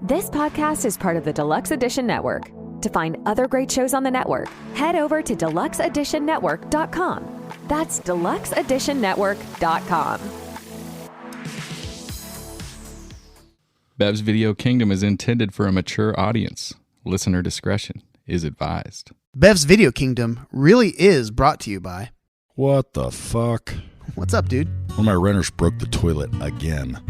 This podcast is part of the Deluxe Edition Network. To find other great shows on the network, head over to deluxeeditionnetwork.com. That's deluxeeditionnetwork.com. Bev's Video Kingdom is intended for a mature audience. Listener discretion is advised. Bev's Video Kingdom really is brought to you by... What the fuck? What's up, dude? One of my renters broke the toilet again.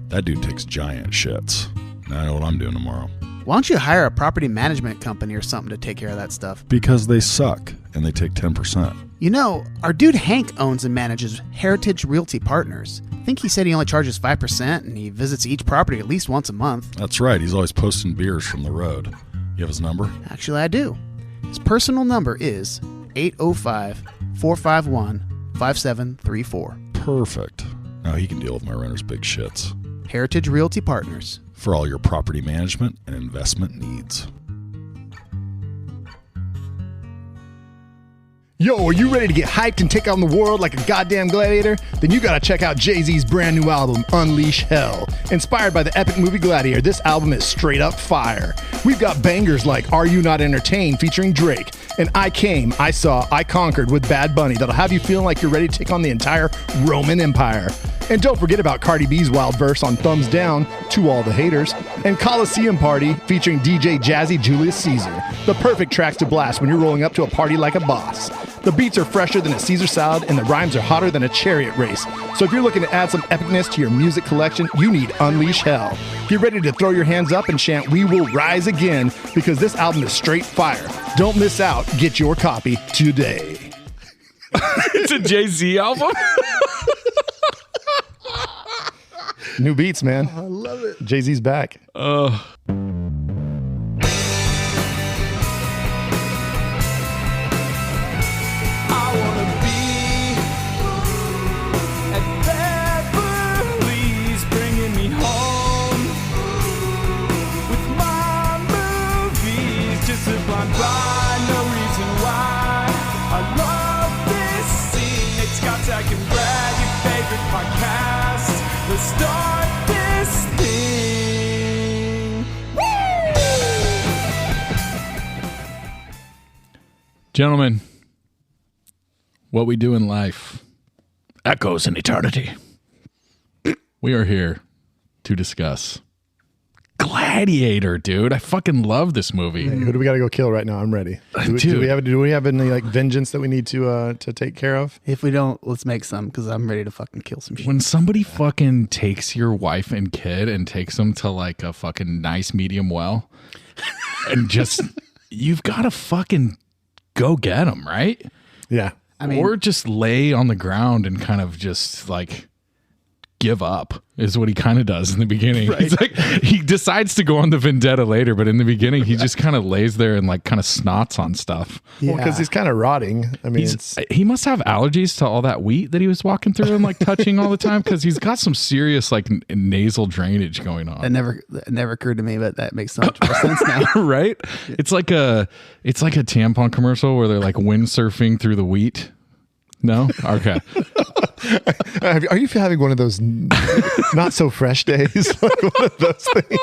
That dude takes giant shits. Now I know what I'm doing tomorrow. Why don't you hire a property management company or something to take care of that stuff? Because they suck, and they take 10%. You know, our dude Hank owns and manages Heritage Realty Partners. I think he said he only charges 5%, and he visits each property at least once a month. That's right, he's always posting beers from the road. You have his number? Actually, I do. His personal number is 805-451-5734. Perfect. Now he can deal with my renter's big shits. Heritage Realty Partners. For all your property management and investment needs. Yo, are you ready to get hyped and take on the world like a goddamn gladiator? Then you gotta check out Jay-Z's brand new album, Unleash Hell. Inspired by the epic movie Gladiator, this album is straight up fire. We've got bangers like Are You Not Entertained featuring Drake, and I Came, I Saw, I Conquered with Bad Bunny that'll have you feeling like you're ready to take on the entire Roman Empire. And don't forget about Cardi B's wild verse on Thumbs Down, To All the Haters, and Coliseum Party featuring DJ Jazzy Julius Caesar. The perfect tracks to blast when you're rolling up to a party like a boss. The beats are fresher than a Caesar salad, and the rhymes are hotter than a chariot race. So if you're looking to add some epicness to your music collection, you need Unleash Hell. Get ready to throw your hands up and chant We Will Rise Again, because this album is straight fire. Don't miss out. Get your copy today. It's a Jay-Z album? New beats, man. I love it. Jay-Z's back. Start this thing. Gentlemen, what we do in life echoes in eternity. We are here to discuss Gladiator, dude. I fucking love this movie. Hey, who do we got to go kill right now? I'm ready. Do we have any like vengeance that we need to take care of? If we don't, let's make some, because I'm ready to fucking kill some shit. When somebody fucking takes your wife and kid and takes them to like a fucking nice medium well and just, you've got to fucking go get them, right? Yeah. I mean, or just lay on the ground and kind of just like give up is what he kind of does in the beginning. Right. He's like, he decides to go on the vendetta later, but in the beginning he just kind of lays there and like kind of snots on stuff. Yeah. Well, because he's kind of rotting. I mean, he must have allergies to all that wheat that he was walking through and like touching all the time, because he's got some serious like nasal drainage going on. That never occurred to me, but that makes so much more sense now. Right? It's like a tampon commercial where they're like windsurfing through the wheat. No? Okay. Are you having one of those not so fresh days? Like one of those things?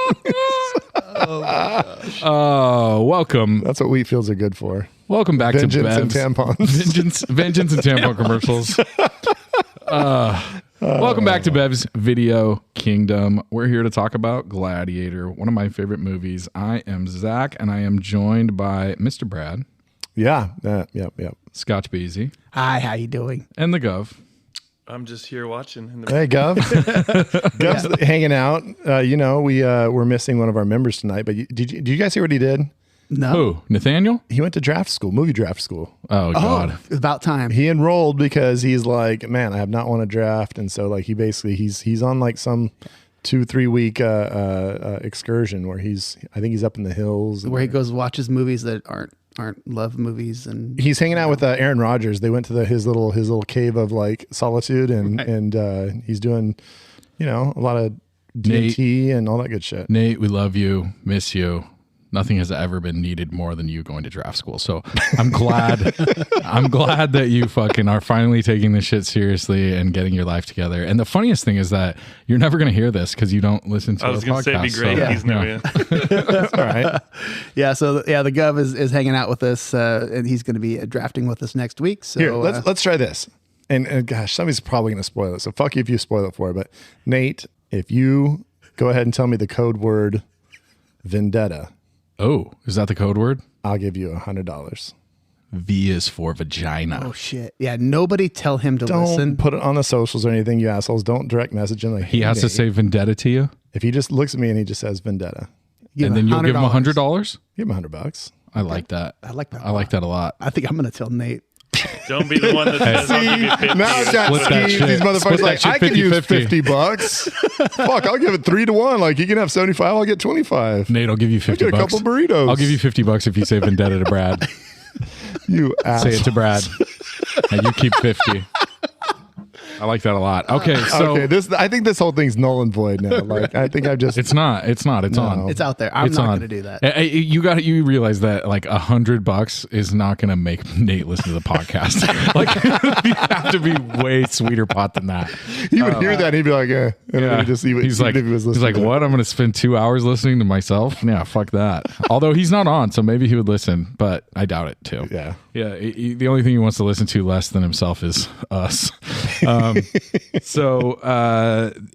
Oh, my gosh. Oh, welcome. That's what wheat fields are good for. Welcome back Vengeance to and tampons. Vengeance and tampon commercials. Welcome back to Bev's Video Kingdom. We're here to talk about Gladiator, one of my favorite movies. I am Zach, and I am joined by Mr. Brad. Yeah. Yep. Scotch Beasy. Hi, how you doing? And the Gov. I'm just here watching. Hey, Gov. Gov's hanging out. We're missing one of our members tonight, but did you guys hear what he did? No. Who? Nathaniel? He went to draft school, movie draft school. Oh, God. It's about time. He enrolled because he's like, man, I have not won a draft. And so like he's on like some 2-3 week excursion where I think he's up in the hills. Where he goes watches movies that aren't love movies, and he's hanging out with Aaron Rodgers. They went to his little cave of like solitude, and he's doing, a lot of DMT and all that good shit. Nate, we love you, miss you. Nothing has ever been needed more than you going to draft school. So I'm glad, I'm glad that you fucking are finally taking this shit seriously and getting your life together. And the funniest thing is that you're never going to hear this because you don't listen to I was our going to say podcast. it'd be great. So, He's new, yeah. All right. Yeah. So the Gov is hanging out with us, and he's going to be drafting with us next week. So Here, let's try this. And gosh, somebody's probably going to spoil it. So fuck you if you spoil it for it. But Nate, if you go ahead and tell me the code word vendetta, Oh, is that the code word? I'll give you $100. V is for vagina. Oh shit! Yeah, nobody tell him to Don't listen. put it on the socials or anything, you assholes. Don't direct message him. Like, He has to say vendetta to you, if he just looks at me and he just says vendetta, Give and then you'll give him $100. give him $100. I like that. I like that. I like that a lot. I think I'm going to tell Nate. Don't be the one that says, I'll give you 50. Now John Split that Steve, shit. these motherfuckers Split that like, shit I can use 50-50. $50. Fuck, I'll give it 3-1. Like, you can have 75, I'll get 25. Nate, I'll give you $50. Get a couple burritos. I'll give you $50 if you say vendetta to Brad. You asshole. Say it to Brad, and you keep 50. I like that a lot. Okay, so Okay, I think this whole thing's null and void now. Like, I think I've just it's not. It's on. It's out there. I'm It's not on. going to do that. You realize that like $100 is not going to make Nate listen to the podcast. Like you have to be way sweeter pot than that. he would hear that and he'd be like, and then he'd just see what he's like, if he was listening. what? I'm going to spend 2 hours listening to myself? Yeah, fuck that. Although he's not on, so maybe he would listen, but I doubt it too. Yeah. Yeah, the only thing he wants to listen to less than himself is us. So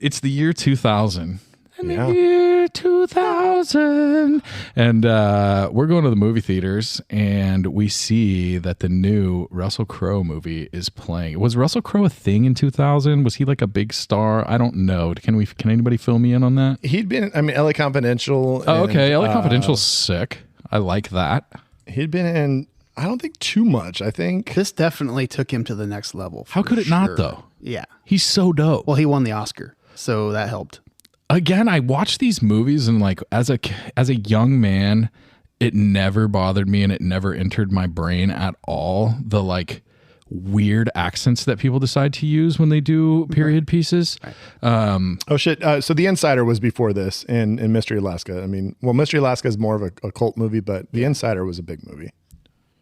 it's the year 2000. Yeah. The year 2000. And we're going to the movie theaters, and we see that the new Russell Crowe movie is playing. Was Russell Crowe a thing in 2000? Was he like a big star? I don't know. Can anybody fill me in on that? He'd been, LA Confidential. Oh, and, okay. LA Confidential's sick. I like that. He'd been in, I don't think too much. I think. This definitely took him to the next level. How for could it not, sure. though? Yeah. He's so dope. Well, he won the Oscar, so that helped. Again, I watch these movies and like as a young man, it never bothered me and it never entered my brain at all. The like weird accents that people decide to use when they do period pieces. Oh shit! So The Insider was before this in Mystery Alaska. I mean, well, Mystery Alaska is more of a cult movie, but The Insider was a big movie.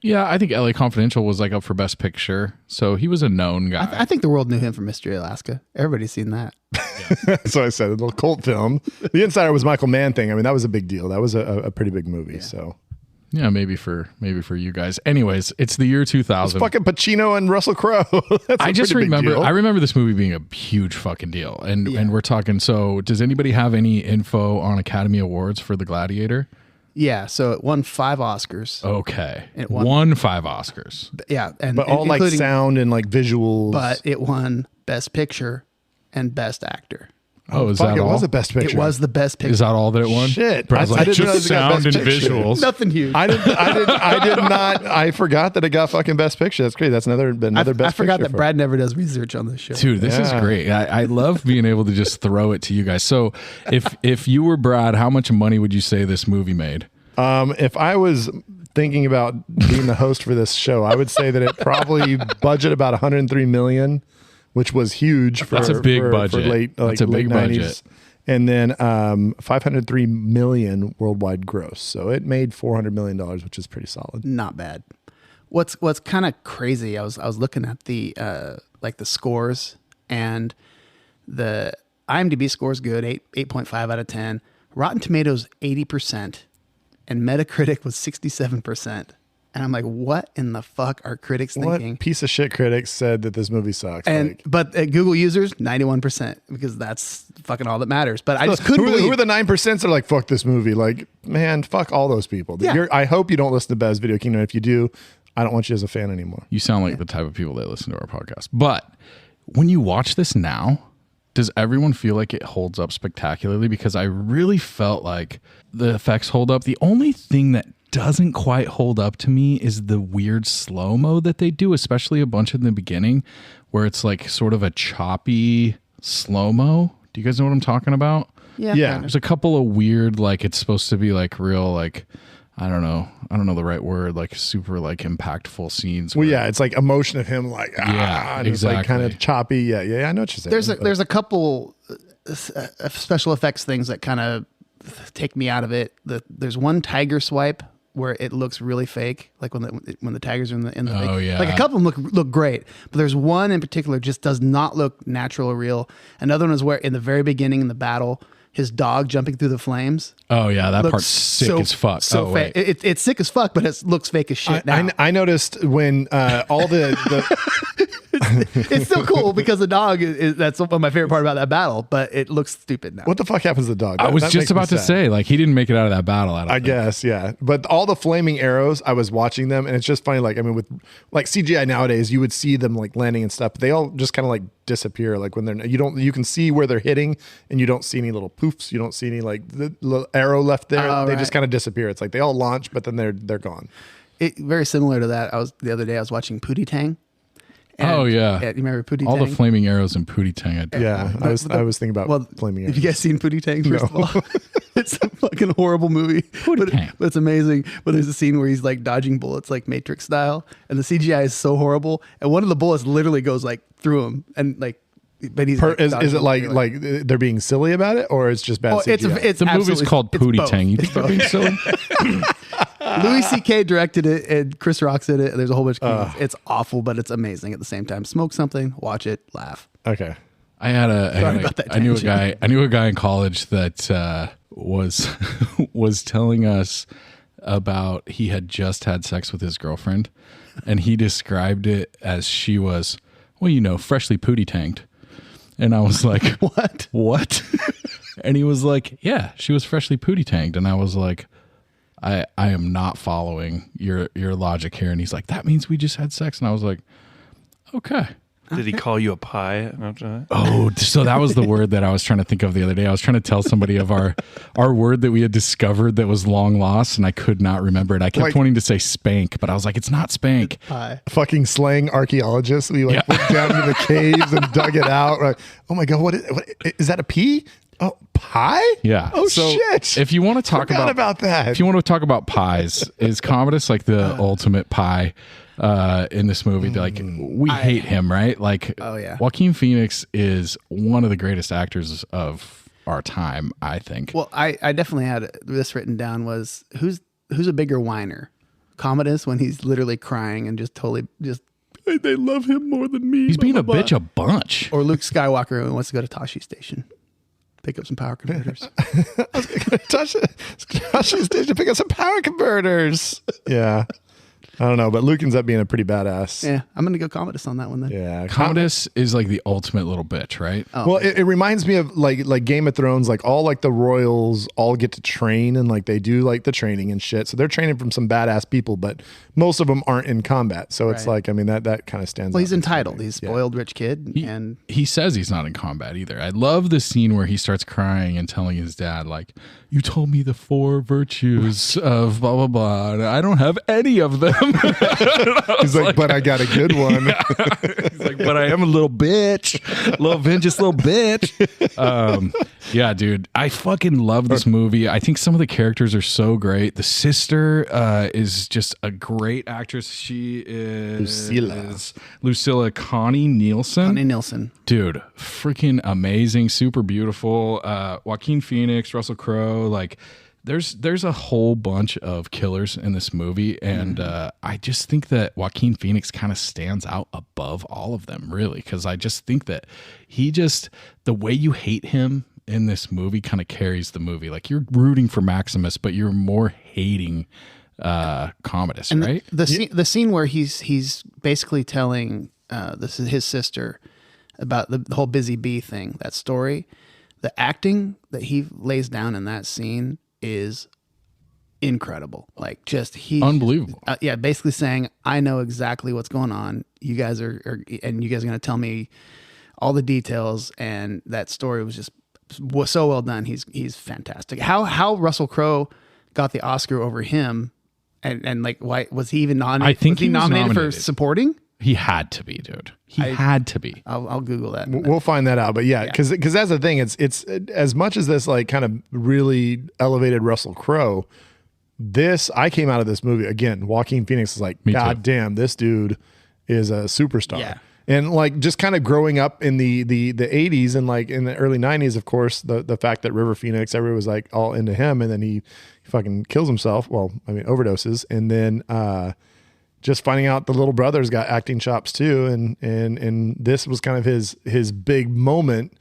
Yeah, I think LA Confidential was like up for Best Picture, so he was a known guy. I think the world knew him from Mystery Alaska. Everybody's seen that. So I said a little cult film. The Insider was Michael Mann thing. I mean, that was a big deal. That was a pretty big movie. Yeah. So yeah, maybe for you guys. Anyways, it's the year 2000. it's fucking Pacino and Russell Crowe. I just remember. I remember this movie being a huge fucking deal, and we're talking. So, does anybody have any info on Academy Awards for the Gladiator? Yeah, so it won 5 Oscars. Okay, It won 5 Oscars. Yeah, but all like sound and like visuals. But it won Best Picture and Best Actor. Oh, is fuck, that it all? was a Best Picture. It was the Best Picture. Is that all that it won? Shit. Brad's like, I didn't just realize it got sound Best and Picture. visuals. Nothing huge. I did not. I forgot that it got fucking Best Picture. That's great. That's another Best Picture. I forgot that for Brad never does research on this show. Dude, this is great. I love being able to just throw it to you guys. So, if you were Brad, how much money would you say this movie made? If I was thinking about being the host for this show, I would say that it probably budget about 103 million, which was huge for That's a big budget. For late, That's a late big 90s. budget. And then 503 million worldwide gross. So it made $400 million, which is pretty solid. Not bad. What's kind of crazy? I was looking at the like the scores, and the IMDb score is good, 8.5 out of 10. Rotten Tomatoes 80%, and Metacritic was 67%. And I'm like, what in the fuck are critics thinking? What piece of shit critics said that this movie sucks? And but Google users 91%, because that's fucking all that matters. But I just couldn't believe who are the 9% that are like, fuck this movie? Like, man, fuck all those people. Yeah. I hope you don't listen to Bez Video Kingdom. If you do, I don't want you as a fan anymore. You sound like the type of people that listen to our podcast. But when you watch this now, does everyone feel like it holds up spectacularly? Because I really felt like the effects hold up. The only thing that doesn't quite hold up to me is the weird slow-mo that they do, especially a bunch in the beginning where it's like sort of a choppy slow-mo. Do you guys know what I'm talking about? Yeah. There's a couple of weird, like it's supposed to be like real, like, I don't know the right word, like super like impactful scenes. Well, yeah, it's like emotion of him like, and it's like kind of choppy. Yeah, I know what you're saying. There's a couple special effects things that kind of take me out of it. There's one tiger swipe where it looks really fake, like when the tigers are in the Oh, thing. yeah. Like a couple of them look great, but there's one in particular just does not look natural or real. Another one is where in the very beginning in the battle, his dog jumping through the flames. Oh yeah, that looks part's sick as fuck. So oh, fake. wait. It's sick as fuck, but it looks fake as shit now. I noticed when all the It's still cool because the dog that's one of my favorite part about that battle, but it looks stupid now. what the fuck happens to the dog? I was That just makes me about to sad. say, like, he didn't make it out of that battle. I think. guess, yeah. But all the flaming arrows, I was watching them, and it's just funny. Like, I mean, with like CGI nowadays, you would see them like landing and stuff. But they all just kind of like disappear. Like when you can see where they're hitting, and you don't see any little poofs. You don't see any like the little arrow left there. They just kind of disappear. It's like they all launch, but then they're gone. Very similar to that. The other day I was watching Pootie Tang. Oh yeah, You remember Pootie all Tang? the flaming arrows in Pootie Tang. I do. Yeah, I was thinking about flaming arrows. Have you guys seen Pootie Tang? First of all, it's a fucking horrible movie, but Tang. it's amazing. But there's a scene where he's like dodging bullets, like Matrix style, and the CGI is so horrible. And one of the bullets literally goes like through him, and like, but he's like, is dodging it like through, like they're being silly about it, or it's just bad CGI? it's The movie's absolutely- called it's Pootie both. Tang. You It's think they're being silly? Louis C.K. directed it, and Chris Rock's in it. And there's a whole bunch of comedians. It's awful, but it's amazing at the same time. Smoke something, watch it, laugh. Okay. I had about that I knew a tangent. guy. I knew a guy in college that was telling us about he had just had sex with his girlfriend, and he described it as she was, well, freshly pootie tanked. And I was like, what? And he was like, yeah, she was freshly pootie tanked. And I was like, I am not following your logic here. And he's like, that means we just had sex. And I was like, okay. Did he call you a pie after that? Oh, so that was the word that I was trying to think of the other day. I was trying to tell somebody of our word that we had discovered that was long lost, and I could not remember it. I kept wanting to say spank, but I was like, it's not spank. Fucking slang archaeologists. We went down into the caves and dug it out. Like, oh my god, what is that? A pea? Oh, pie? Yeah. Oh So shit. If you want to talk about that. if you want to talk about pies, is Commodus like the ultimate pie in this movie? Like, we hate him, right? Like, Oh, yeah. Joaquin Phoenix is one of the greatest actors of our time, I think. Well, I definitely had this written down was who's a bigger whiner? Commodus when he's literally crying and just totally just They love him more than me. He's being a bitch a bunch. or Luke Skywalker who wants to go to Tashi Station. Pick up some power converters. Tasha's station to pick up some power converters. Yeah. I don't know, but Luke ends up being a pretty badass. Yeah, I'm going to go Commodus on that one then. Yeah. Commodus is like the ultimate little bitch, right? Well, it reminds me of like Game of Thrones, like all like the royals all get to train and like they do like the training and shit. So they're training from some badass people, but most of them aren't in combat. So it's Right. like, I mean, that kind of stands out. Well, he's entitled. He's a spoiled rich kid. And He says he's not in combat either. I love the scene where he starts crying and telling his dad, like, you told me the 4 virtues of blah, blah, blah. And I don't have any of them. He's like, but I got a good one. He's like, but I am a little bitch. Little vengeance, little bitch. Yeah, dude. I fucking love this movie. I think some of the characters are so great. The sister is just a great actress. She is Lucilla Connie Nielsen. Connie Nielsen. Dude, freaking amazing, super beautiful. Joaquin Phoenix, Russell Crowe, like there's a whole bunch of killers in this movie, and I just think that Joaquin Phoenix kind of stands out above all of them, really, because I just think that the way you hate him in this movie kind of carries the movie. Like, you're rooting for Maximus, but you're more hating Commodus, And right? the scene where he's basically telling this is his sister about the whole busy bee thing, that story, the acting that he lays down in that scene is incredible. Like, just Unbelievable. Yeah, basically saying, I know exactly what's going on. You guys are and you guys are going to tell me all the details. And that story was so well done. He's fantastic. How Russell Crowe got the Oscar over him, and like, why was he even nominated? I think was he he was nominated for nominated. supporting? He had to be, dude. He had to be. I'll Google that. We'll find that out. But yeah, because that's the thing. It's as much as this like kind of really elevated Russell Crowe. I came out of this movie again. Joaquin Phoenix is like, Me God too. damn, this dude is a superstar. Yeah. And like just kind of growing up in the 80s and like in the early 90s, of course, the fact that River Phoenix, everyone was like all into him, and then he fucking kills himself. Well, I mean, overdoses. And then just finding out the little brother's got acting chops too. And this was kind of his big moment.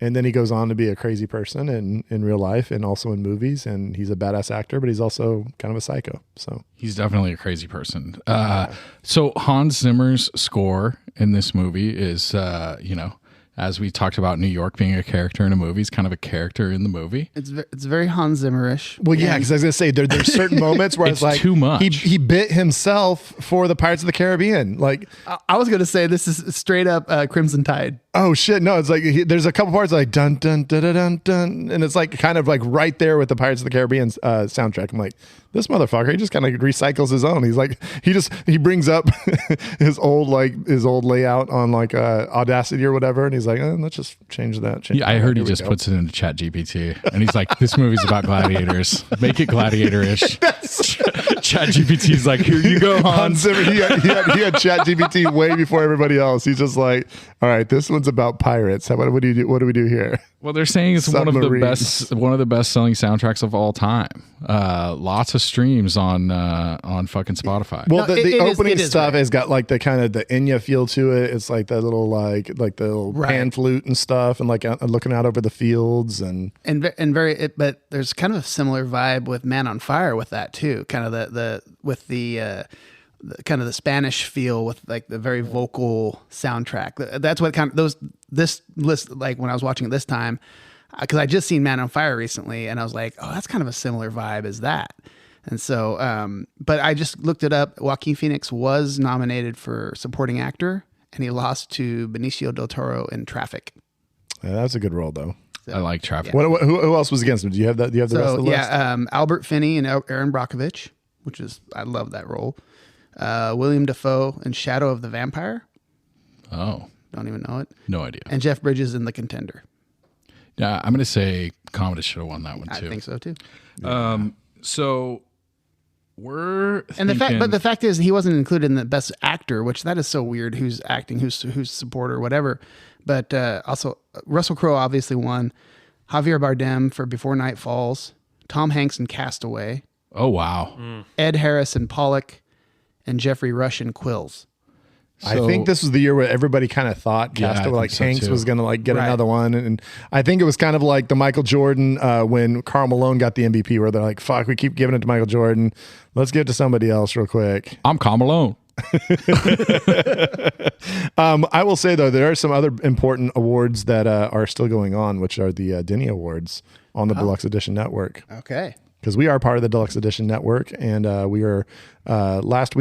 And then he goes on to be a crazy person in real life and also in movies. And he's a badass actor, but he's also kind of a psycho. So he's definitely a crazy person. So Hans Zimmer's score in this movie is, as we talked about New York being a character in a movie, he's kind of a character in the movie. It's very Hans Zimmer-ish. Well, yeah, because I was gonna say there's certain moments where it's like too much. He bit himself for the Pirates of the Caribbean. Like I was gonna say this is straight up Crimson Tide. Oh shit! No, it's like there's a couple parts like dun dun dun dun dun dun, and it's like kind of like right there with the Pirates of the Caribbean soundtrack. I'm like, this motherfucker, he just kind of recycles his own. He's like, he brings up his old layout on like Audacity or whatever, and he's like, let's just change that. Yeah, I heard he just puts it into Chat GPT, and he's like, this movie's about gladiators. Make it gladiator-ish. Chat GPT's like, here you go, Hans. He had Chat GPT way before everybody else. He's just like, all right, this one's about pirates. What do you do? What do we do here? Well, they're saying it's one of the best selling soundtracks of all time. Lots of streams on fucking Spotify. Well, the opening stuff has got like the kind of the Enya feel to it. It's like that little like the little pan flute and stuff, and like looking out over the fields and but there's kind of a similar vibe with Man on Fire with that too. Kind of the kind of the Spanish feel with like the very vocal soundtrack. That's what kind of this list, like when I was watching it this time, because I just seen Man on Fire recently, and I was like, oh, that's kind of a similar vibe as that. And so, but I just looked it up. Joaquin Phoenix was nominated for supporting actor, and he lost to Benicio del Toro in Traffic. Yeah, that's a good role though. So, I like Traffic. Yeah. Who else was against him? Do you have that? Do you have the rest of the list? Yeah, Albert Finney and Aaron Brockovich, I love that role. William Dafoe in Shadow of the Vampire. Oh. Don't even know it. No idea. And Jeff Bridges in The Contender. Yeah, I'm going to say Commodus should have won that one too. I think so too. So we're and the fact is he wasn't included in the best actor, which that is so weird. Who's acting, who's support or whatever. But also Russell Crowe obviously won. Javier Bardem for Before Night Falls. Tom Hanks in Castaway. Oh wow. Ed Harris in Pollock. And Jeffrey Rush in Quills. So, I think this was the year where everybody kind of thought Castaway, like Hanks was going to like get another one. And I think it was kind of like the Michael Jordan when Karl Malone got the MVP, where they're like, fuck, we keep giving it to Michael Jordan. Let's give it to somebody else real quick. I'm Karl Malone. I will say, though, there are some other important awards that are still going on, which are the Denny Awards on the Deluxe Edition Network. Okay. Because we are part of the Deluxe Edition Network, and we are last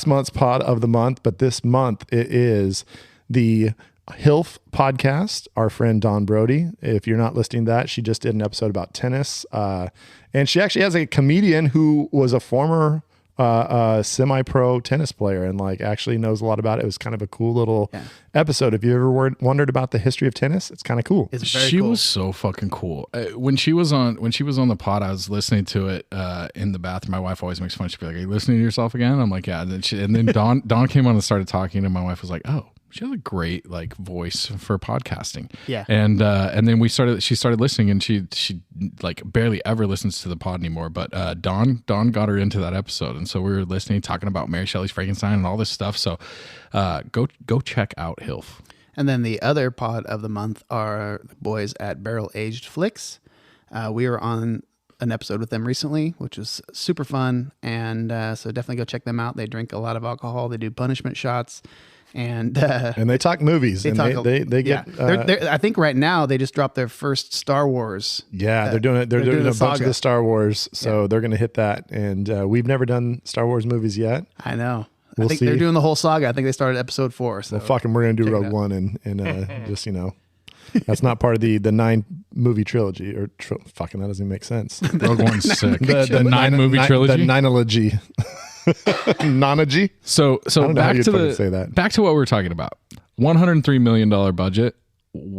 month's pod of the month, but this month it is the HILF podcast. Our friend Dawn Brody, if you're not listening to that, she just did an episode about tennis, and she actually has a comedian who was a former semi-pro tennis player and like actually knows a lot about it. It was kind of a cool little episode. If you ever wondered about the history of tennis, it's kind of cool. She was so fucking cool. When she was on the pod, I was listening to it in the bathroom. My wife always makes fun. She'd be like, "Are you listening to yourself again?" I'm like, "Yeah." And then Dawn came on and started talking, and my wife was like, "Oh, she has a great like voice for podcasting." Yeah. And then she started listening, and she like barely ever listens to the pod anymore. But Dawn got her into that episode, and so we were listening, talking about Mary Shelley's Frankenstein and all this stuff. So go check out HILF. And then the other pod of the month are the boys at Barrel Aged Flicks. We were on an episode with them recently, which was super fun, and so definitely go check them out. They drink a lot of alcohol. They do punishment shots. And they talk movies. They get. I think right now they just dropped their first Star Wars. Yeah, they're doing it. They're doing a bunch of the Star Wars, so they're going to hit that. And we've never done Star Wars movies yet. I know. We'll I think see. They're doing the whole saga. I think they started episode 4. So well, fucking, we're going to do Rogue One and just that's not part of the 9 movie trilogy or fucking that doesn't even make sense. Rogue One's sick. The 9 movie trilogy. The 9-ology. Nonology. So back to what we were talking about. $103 million budget.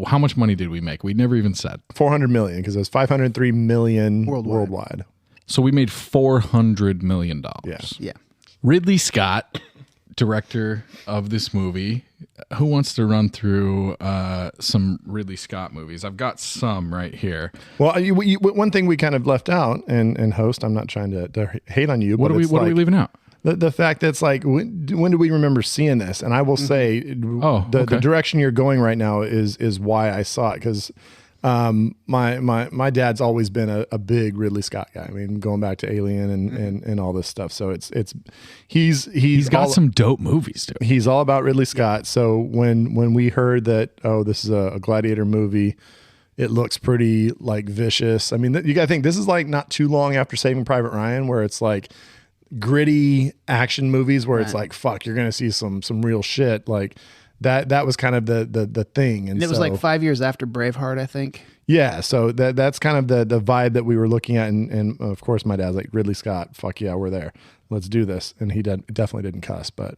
How much money did we make? We never even said. 400 million because it was 503 million worldwide. So we made $400 million. Yeah. Ridley Scott director of this movie. Who wants to run through some Ridley Scott movies? I've got some right here. Well, one thing we kind of left out, and host, I'm not trying to hate on you. What are we leaving out? The fact that's like, when do we remember seeing this? And I will say, the direction you're going right now is why I saw it, because my dad's always been a big Ridley Scott guy. I mean, going back to Alien and all this stuff. So he's got some dope movies too. He's all about Ridley Scott. So when we heard that, this is a Gladiator movie, it looks pretty like vicious. I mean, you got to think this is like not too long after Saving Private Ryan, where it's like gritty action movies where it's like, fuck, you're going to see some real shit. Like that was kind of the thing. And it was like 5 years after Braveheart, I think. Yeah. So that's kind of the vibe that we were looking at. And of course my dad's like, Ridley Scott, fuck yeah, we're there. Let's do this. And he definitely didn't cuss, but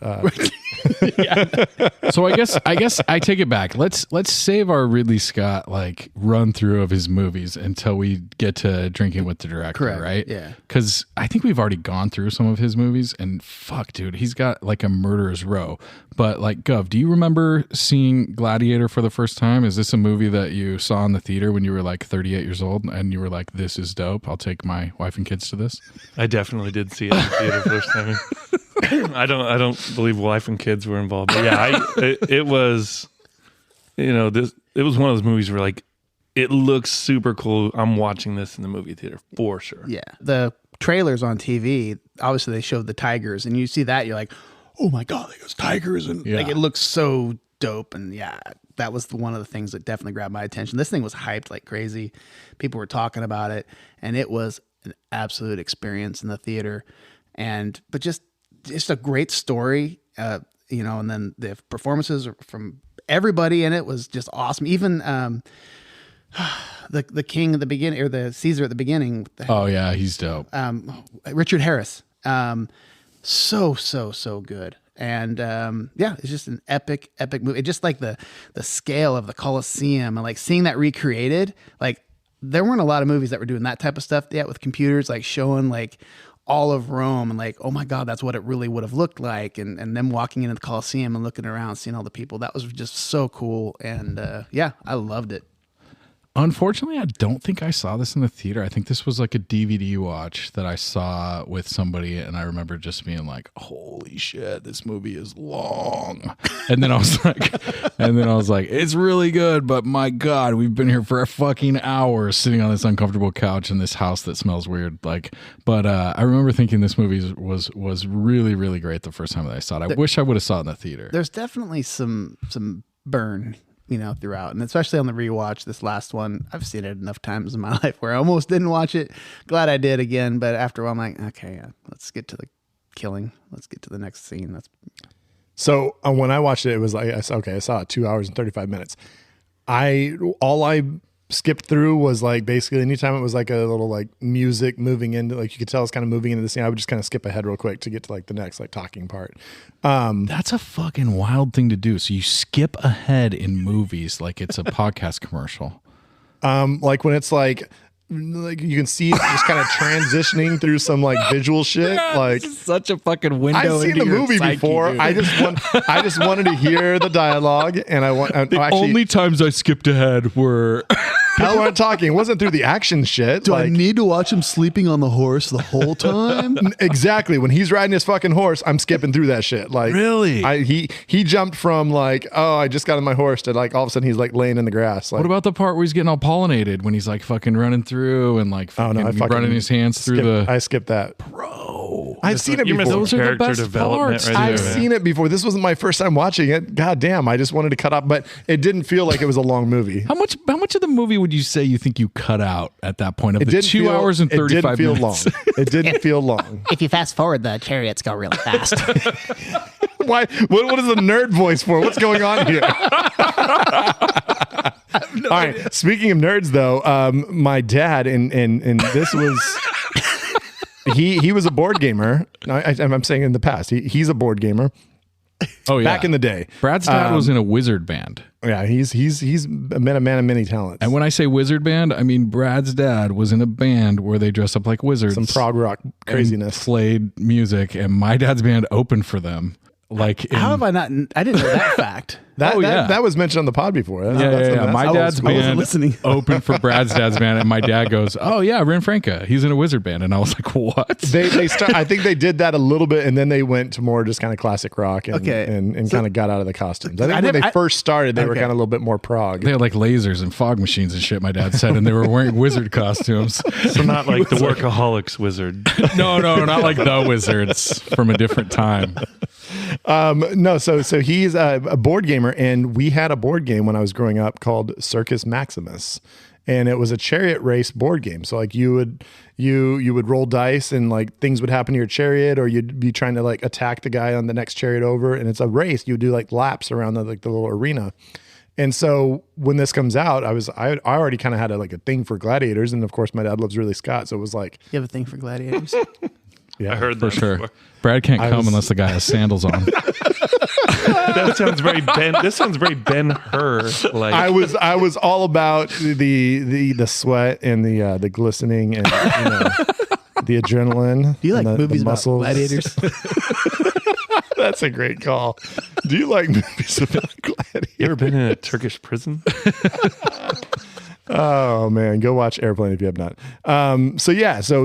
So I guess I take it back. Let's save our Ridley Scott like run through of his movies until we get to Drinking with the Director. Correct. Right? Yeah. Because I think we've already gone through some of his movies, and fuck, dude, he's got like a murderer's row. But like, Gov, do you remember seeing Gladiator for the first time? Is this a movie that you saw in the theater when you were like 38 years old and you were like, this is dope, I'll take my wife and kids to this? I definitely did see it in the theater first time. I don't believe wife and kids were involved, but yeah, it was, it was one of those movies where like it looks super cool. I'm watching this in the movie theater for sure. Yeah, the trailers on TV, obviously they showed the tigers, and you see that, you're like, oh my god, there's tigers, and like it looks so dope. And yeah, that was one of the things that definitely grabbed my attention. This thing was hyped like crazy. People were talking about it, and it was an absolute experience in the theater. But just a great story, and then the performances from everybody in it was just awesome. Even the king at the beginning, or the Caesar at the beginning. Oh yeah, he's dope. Richard Harris, so good. And it's just an epic movie. It just like the scale of the Colosseum, and like seeing that recreated. Like there weren't a lot of movies that were doing that type of stuff yet with computers, like showing like all of Rome, and like, oh my god, that's what it really would have looked like. And them walking into the Colosseum and looking around, seeing all the people. That was just so cool. And I loved it. Unfortunately, I don't think I saw this in the theater. I think this was like a DVD watch that I saw with somebody, and I remember just being like, holy shit, this movie is long. And then I was like, it's really good, but my god, we've been here for a fucking hour sitting on this uncomfortable couch in this house that smells weird. Like, but I remember thinking this movie was really, really great the first time that I saw it. I wish I would have saw it in the theater. There's definitely some burn, throughout, and especially on the rewatch, this last one, I've seen it enough times in my life where I almost didn't watch it. Glad I did again, but after a while I'm like, okay, let's get to the killing. Let's get to the next scene. So when I watched it, it was like, I saw it 2 hours and 35 minutes. All I skipped through was like basically anytime it was like a little like music moving into, like you could tell it's kind of moving into the scene, I would just kind of skip ahead real quick to get to like the next like talking part. That's a fucking wild thing to do. So you skip ahead in movies like it's a podcast commercial. Like when it's like you can see it just kind of transitioning through some like visual shit. Like this is such a fucking window. I've seen into the your movie psyche, before. Dude. I just wanted to hear the dialogue, and only times I skipped ahead were people weren't talking. It wasn't through the action shit. Do I need to watch him sleeping on the horse the whole time? Exactly. When he's riding his fucking horse, I'm skipping through that shit. Like really, he jumped from like, oh, I just got on my horse to like all of a sudden he's like laying in the grass. Like, what about the part where he's getting all pollinated when he's like fucking running through and like running his hands through the? I skipped that, bro. I've seen it before. Those are the best development parts. right I've seen it before. This wasn't my first time watching it. God damn, I just wanted to cut off, but it didn't feel like it was a long movie. How much of the movie would you say you think you cut out at that point of the 2 hours and 35 minutes? It didn't feel long. It didn't feel long. If you fast forward, the chariots go really fast. Why? What is the nerd voice for? What's going on here? All right. Speaking of nerds, though, my dad and this was he was a board gamer. I'm saying in the past, he's a board gamer. Oh yeah, back in the day, Brad's dad was in a wizard band. Yeah, he's a man of many talents. And when I say wizard band, I mean Brad's dad was in a band where they dressed up like wizards, some prog rock craziness, and played music, and my dad's band opened for them. Like, How have I not? I didn't know that fact. That was mentioned on the pod before. Yeah. My dad's band listening. opened for Brad's dad's band, and my dad goes, "Oh yeah, Ren Franca, he's in a wizard band," and I was like, "What?" I think they did that a little bit, and then they went to more just kind of classic rock and kind of got out of the costumes. I think when they first started, they were kind of a little bit more prog. They had like lasers and fog machines and shit. My dad said, and they were wearing wizard costumes. So not like the Workaholics wizard. No, not like the wizards from a different time. So he's a board gamer, and we had a board game when I was growing up called Circus Maximus, and it was a chariot race board game. So like you would roll dice, and like things would happen to your chariot, or you'd be trying to like attack the guy on the next chariot over, and it's a race. You would do like laps around the little arena. And so when this comes out, I already kind of had a thing for gladiators, and of course my dad loves Ridley Scott, so it was like, You have a thing for gladiators? yeah, I heard For that sure. before. Brad can't come unless the guy has sandals on. That sounds very Ben. This sounds very Ben Hur. Like I was all about the sweat and the glistening and the adrenaline. Do you like and the movies about muscles. gladiators? That's a great call. Do you like movies about gladiators? you ever been in a Turkish prison? Oh man, go watch Airplane if you have not. So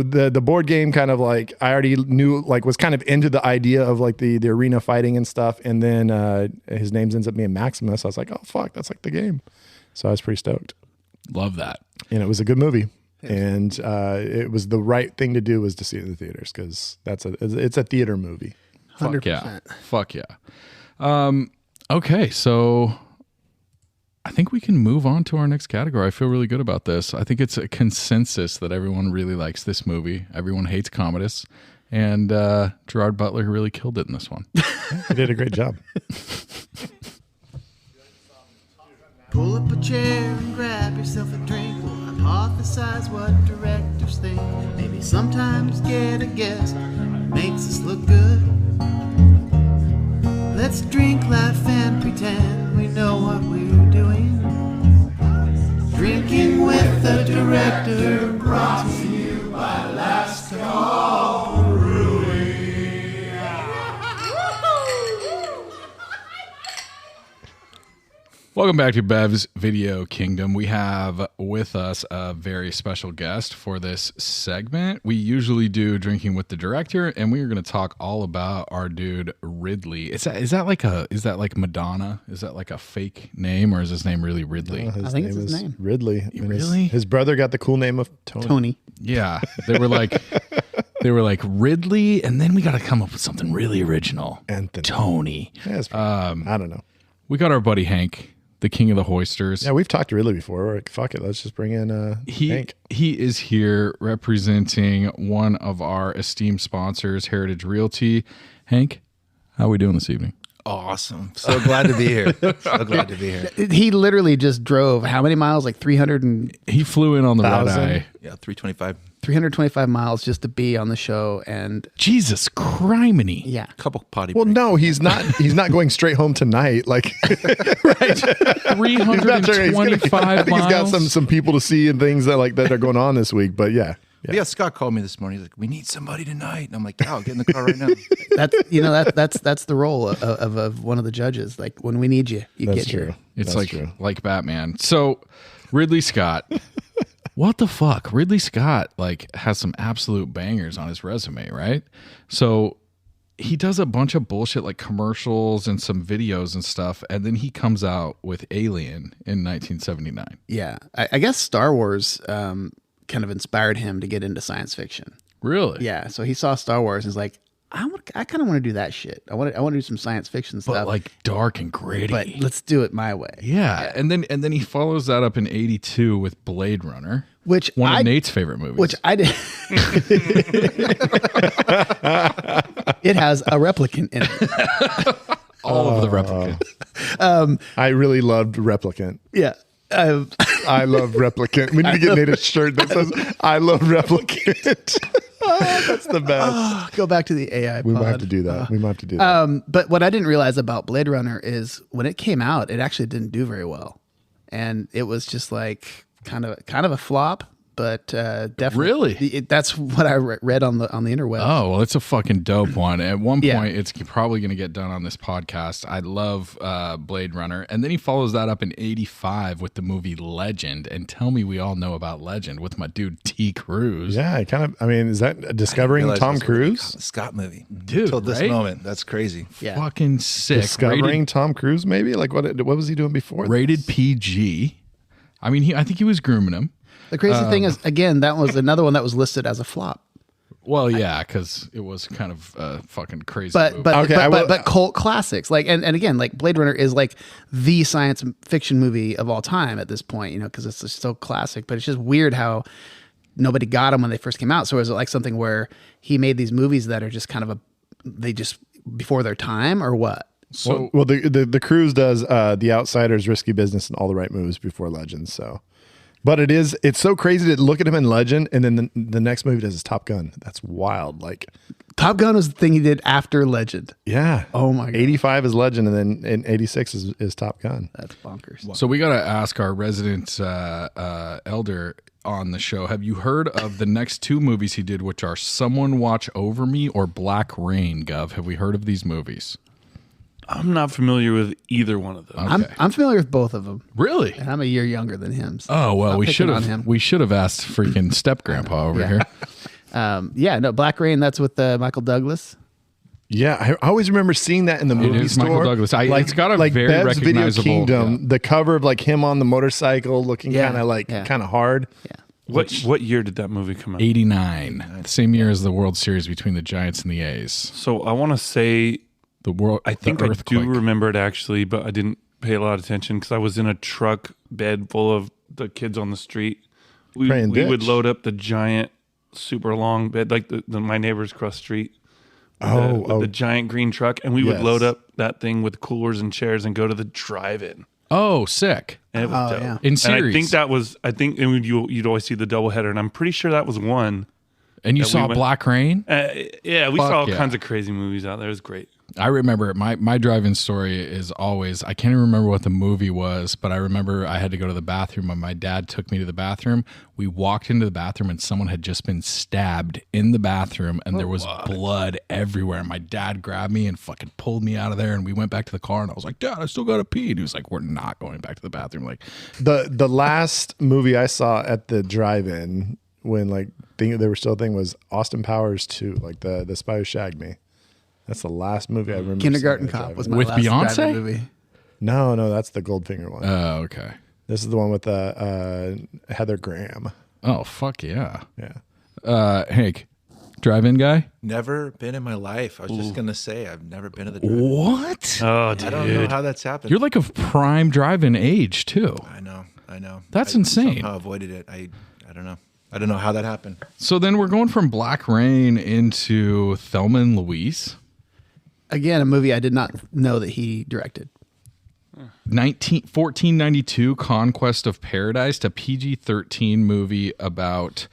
the board game kind of like I already knew, like was kind of into the idea of like the arena fighting and stuff, and then his name ends up being Maximus. I was like, oh fuck, that's like the game. So I was pretty stoked, Love that. and it was a good movie, and it was the right thing to do was to see it in the theaters because it's a theater movie. 100%. Fuck yeah. Okay, so I think we can move on to our next category. I feel really good about this. I think it's a consensus that everyone really likes this movie. Everyone hates Commodus. And Gerard Butler really killed it in this one. He did a great job. Pull up a chair and grab yourself a drink. We'll hypothesize what directors think. Maybe sometimes get a guess. Makes us look good. Let's drink, laugh, and pretend we know what we're doing. Drinking with the director, brought to you by Last Call Brewing. Welcome back to Bev's Video Kingdom. We have with us a very special guest for this segment. We usually do Drinking with the Director, and we are going to talk all about our dude Ridley. Is that like Madonna? Is that like a fake name, or is his name really Ridley? I think it's his name. Ridley. And Really? His brother got the cool name of Tony. Yeah, they were like Ridley, and then we got to come up with something really original. Anthony. Tony. Yeah, it's I don't know. We got our buddy Hank, the king of the hoisters. Yeah, we've talked to Ridley before. We're like, fuck it, let's just bring in Hank. He is here representing one of our esteemed sponsors, Heritage Realty. Hank, how are we doing this evening? Awesome. So glad to be here. So glad to be here. He literally just drove how many miles? Like 300 He flew in on the red eye. Yeah, 325. 325 miles just to be on the show. And Jesus criminy. yeah. Couple potty Well, breaks. no, he's not. He's not going straight home tonight. Like, Right. 325 I think he's got miles. some people to see and things that are going on this week. But yeah. Yeah, Scott called me this morning. He's like, "We need somebody tonight," and I'm like, "Yeah, I'll get in the car right now." That's the role of one of the judges. Like when we need you, you That's get true. here. It's That's like true. like Batman. So Ridley Scott. What the fuck? Ridley Scott has some absolute bangers on his resume, right? So he does a bunch of bullshit like commercials and some videos and stuff, and then he comes out with Alien in 1979. Yeah. I guess Star Wars kind of inspired him to get into science fiction. Really? Yeah. So he saw Star Wars and was like, I kind of want to do that shit. I want to do some science fiction But stuff. like dark and gritty. But let's do it my way. Yeah. And then he follows that up in 82 with Blade Runner, Which one of Nate's favorite movies. Which I did. It has a replicant in it. all of the replicants. I really loved Replicant. Yeah. I love Replicant. We need to get Nate a shirt that says "I love Replicant." That's the best. Go back to the AI We pod. might have to do that. We might have to do that. But what I didn't realize about Blade Runner is when it came out, it actually didn't do very well. And it was just like kind of a flop. definitely. Really? That's what I read on the interweb. Oh, well, it's a fucking dope one. At one Yeah. point, it's probably going to get done on this podcast. I love Blade Runner. And then he follows that up in 85 with the movie Legend. And tell me we all know about Legend with my dude T. Cruise. Yeah, is that discovering Realized Tom that's what Cruise? Scott movie. Dude, Until this right? moment. That's crazy. Yeah. Fucking sick. Discovering Tom Cruise, maybe? Like, what was he doing before? Rated PG. I mean, I think he was grooming him. The crazy thing is, again, that was another one that was listed as a flop. Well, yeah, because it was kind of fucking crazy. But movie. but cult classics, like and again, like Blade Runner is like the science fiction movie of all time at this point, you know, because it's just so classic. But it's just weird how nobody got them when they first came out. So is it like something where he made these movies that are just kind of they just before their time, or what? So Well, the Cruise does The Outsiders, Risky Business, and All the Right Moves before Legend. So, but it's so crazy to look at him in Legend, and then the next movie does is Top Gun. That's wild. Like Top Gun was the thing he did after Legend. yeah, Oh my God. 85 is Legend, and then in 86 is Top Gun. That's bonkers. So we got to ask our resident elder on the show. Have you heard of the next two movies he did, which are Someone Watch Over Me or Black Rain, Gov? Have we heard of these movies? I'm not familiar with either one of them. Okay. I'm familiar with both of them, Really? and I'm a year younger than him. So Oh, well, I'm we picking should on him. have asked freaking step grandpa over here. Yeah, no, Black Rain. That's with Michael Douglas. Yeah, I always remember seeing that in the movie is store. Michael Douglas. It's got a very Bev's Video recognizable- Kingdom, the cover of like him on the motorcycle, looking Yeah, kind of hard. Yeah. What year did that movie come out? 89. The same year as the World Series between the Giants and the A's. So I want to say The world. I think the I do earthquake. remember it actually, but I didn't pay a lot of attention because I was in a truck bed full of the kids on the street. We Praying would ditch. load up the giant, super long bed, like my neighbors across the street. Oh, The giant green truck, and we would Yes. load up that thing with coolers and chairs and go to the drive-in. Oh, sick. And it was dope. yeah. In And I series. think that was. I think and you'd always see the doubleheader, and I'm pretty sure that was one. And you that we saw went- Black Rain? Yeah, we Fuck saw all yeah. kinds of crazy movies out there. It was great. I remember my drive-in story is always, I can't even remember what the movie was, but I remember I had to go to the bathroom and my dad took me to the bathroom. We walked into the bathroom and someone had just been stabbed in the bathroom and there was blood everywhere. And my dad grabbed me and fucking pulled me out of there and we went back to the car and I was like, Dad, I still got to pee. And he was like, we're not going back to the bathroom. Like, the last movie I saw at the drive-in when like they were still a thing was Austin Powers 2, like the Spy Who Shagged Me. That's the last movie I remember. Kindergarten seeing at a Cop was drive-in. my With last Beyonce? drive-in movie. No, that's the Goldfinger one. oh, okay. This is the one with Heather Graham. Oh, fuck yeah. Yeah. Hank, drive-in guy? Never been in my life. I was just going to say, I've never been to the drive-in. What? Oh, dude. I don't know how that's happened. You're like of prime drive-in age too. I know. That's I insane. somehow avoided it. I don't know. I don't know how that happened. So then we're going from Black Rain into Thelma and Louise. Again, a movie I did not know that he directed. 1492 Conquest of Paradise, a PG-13 movie about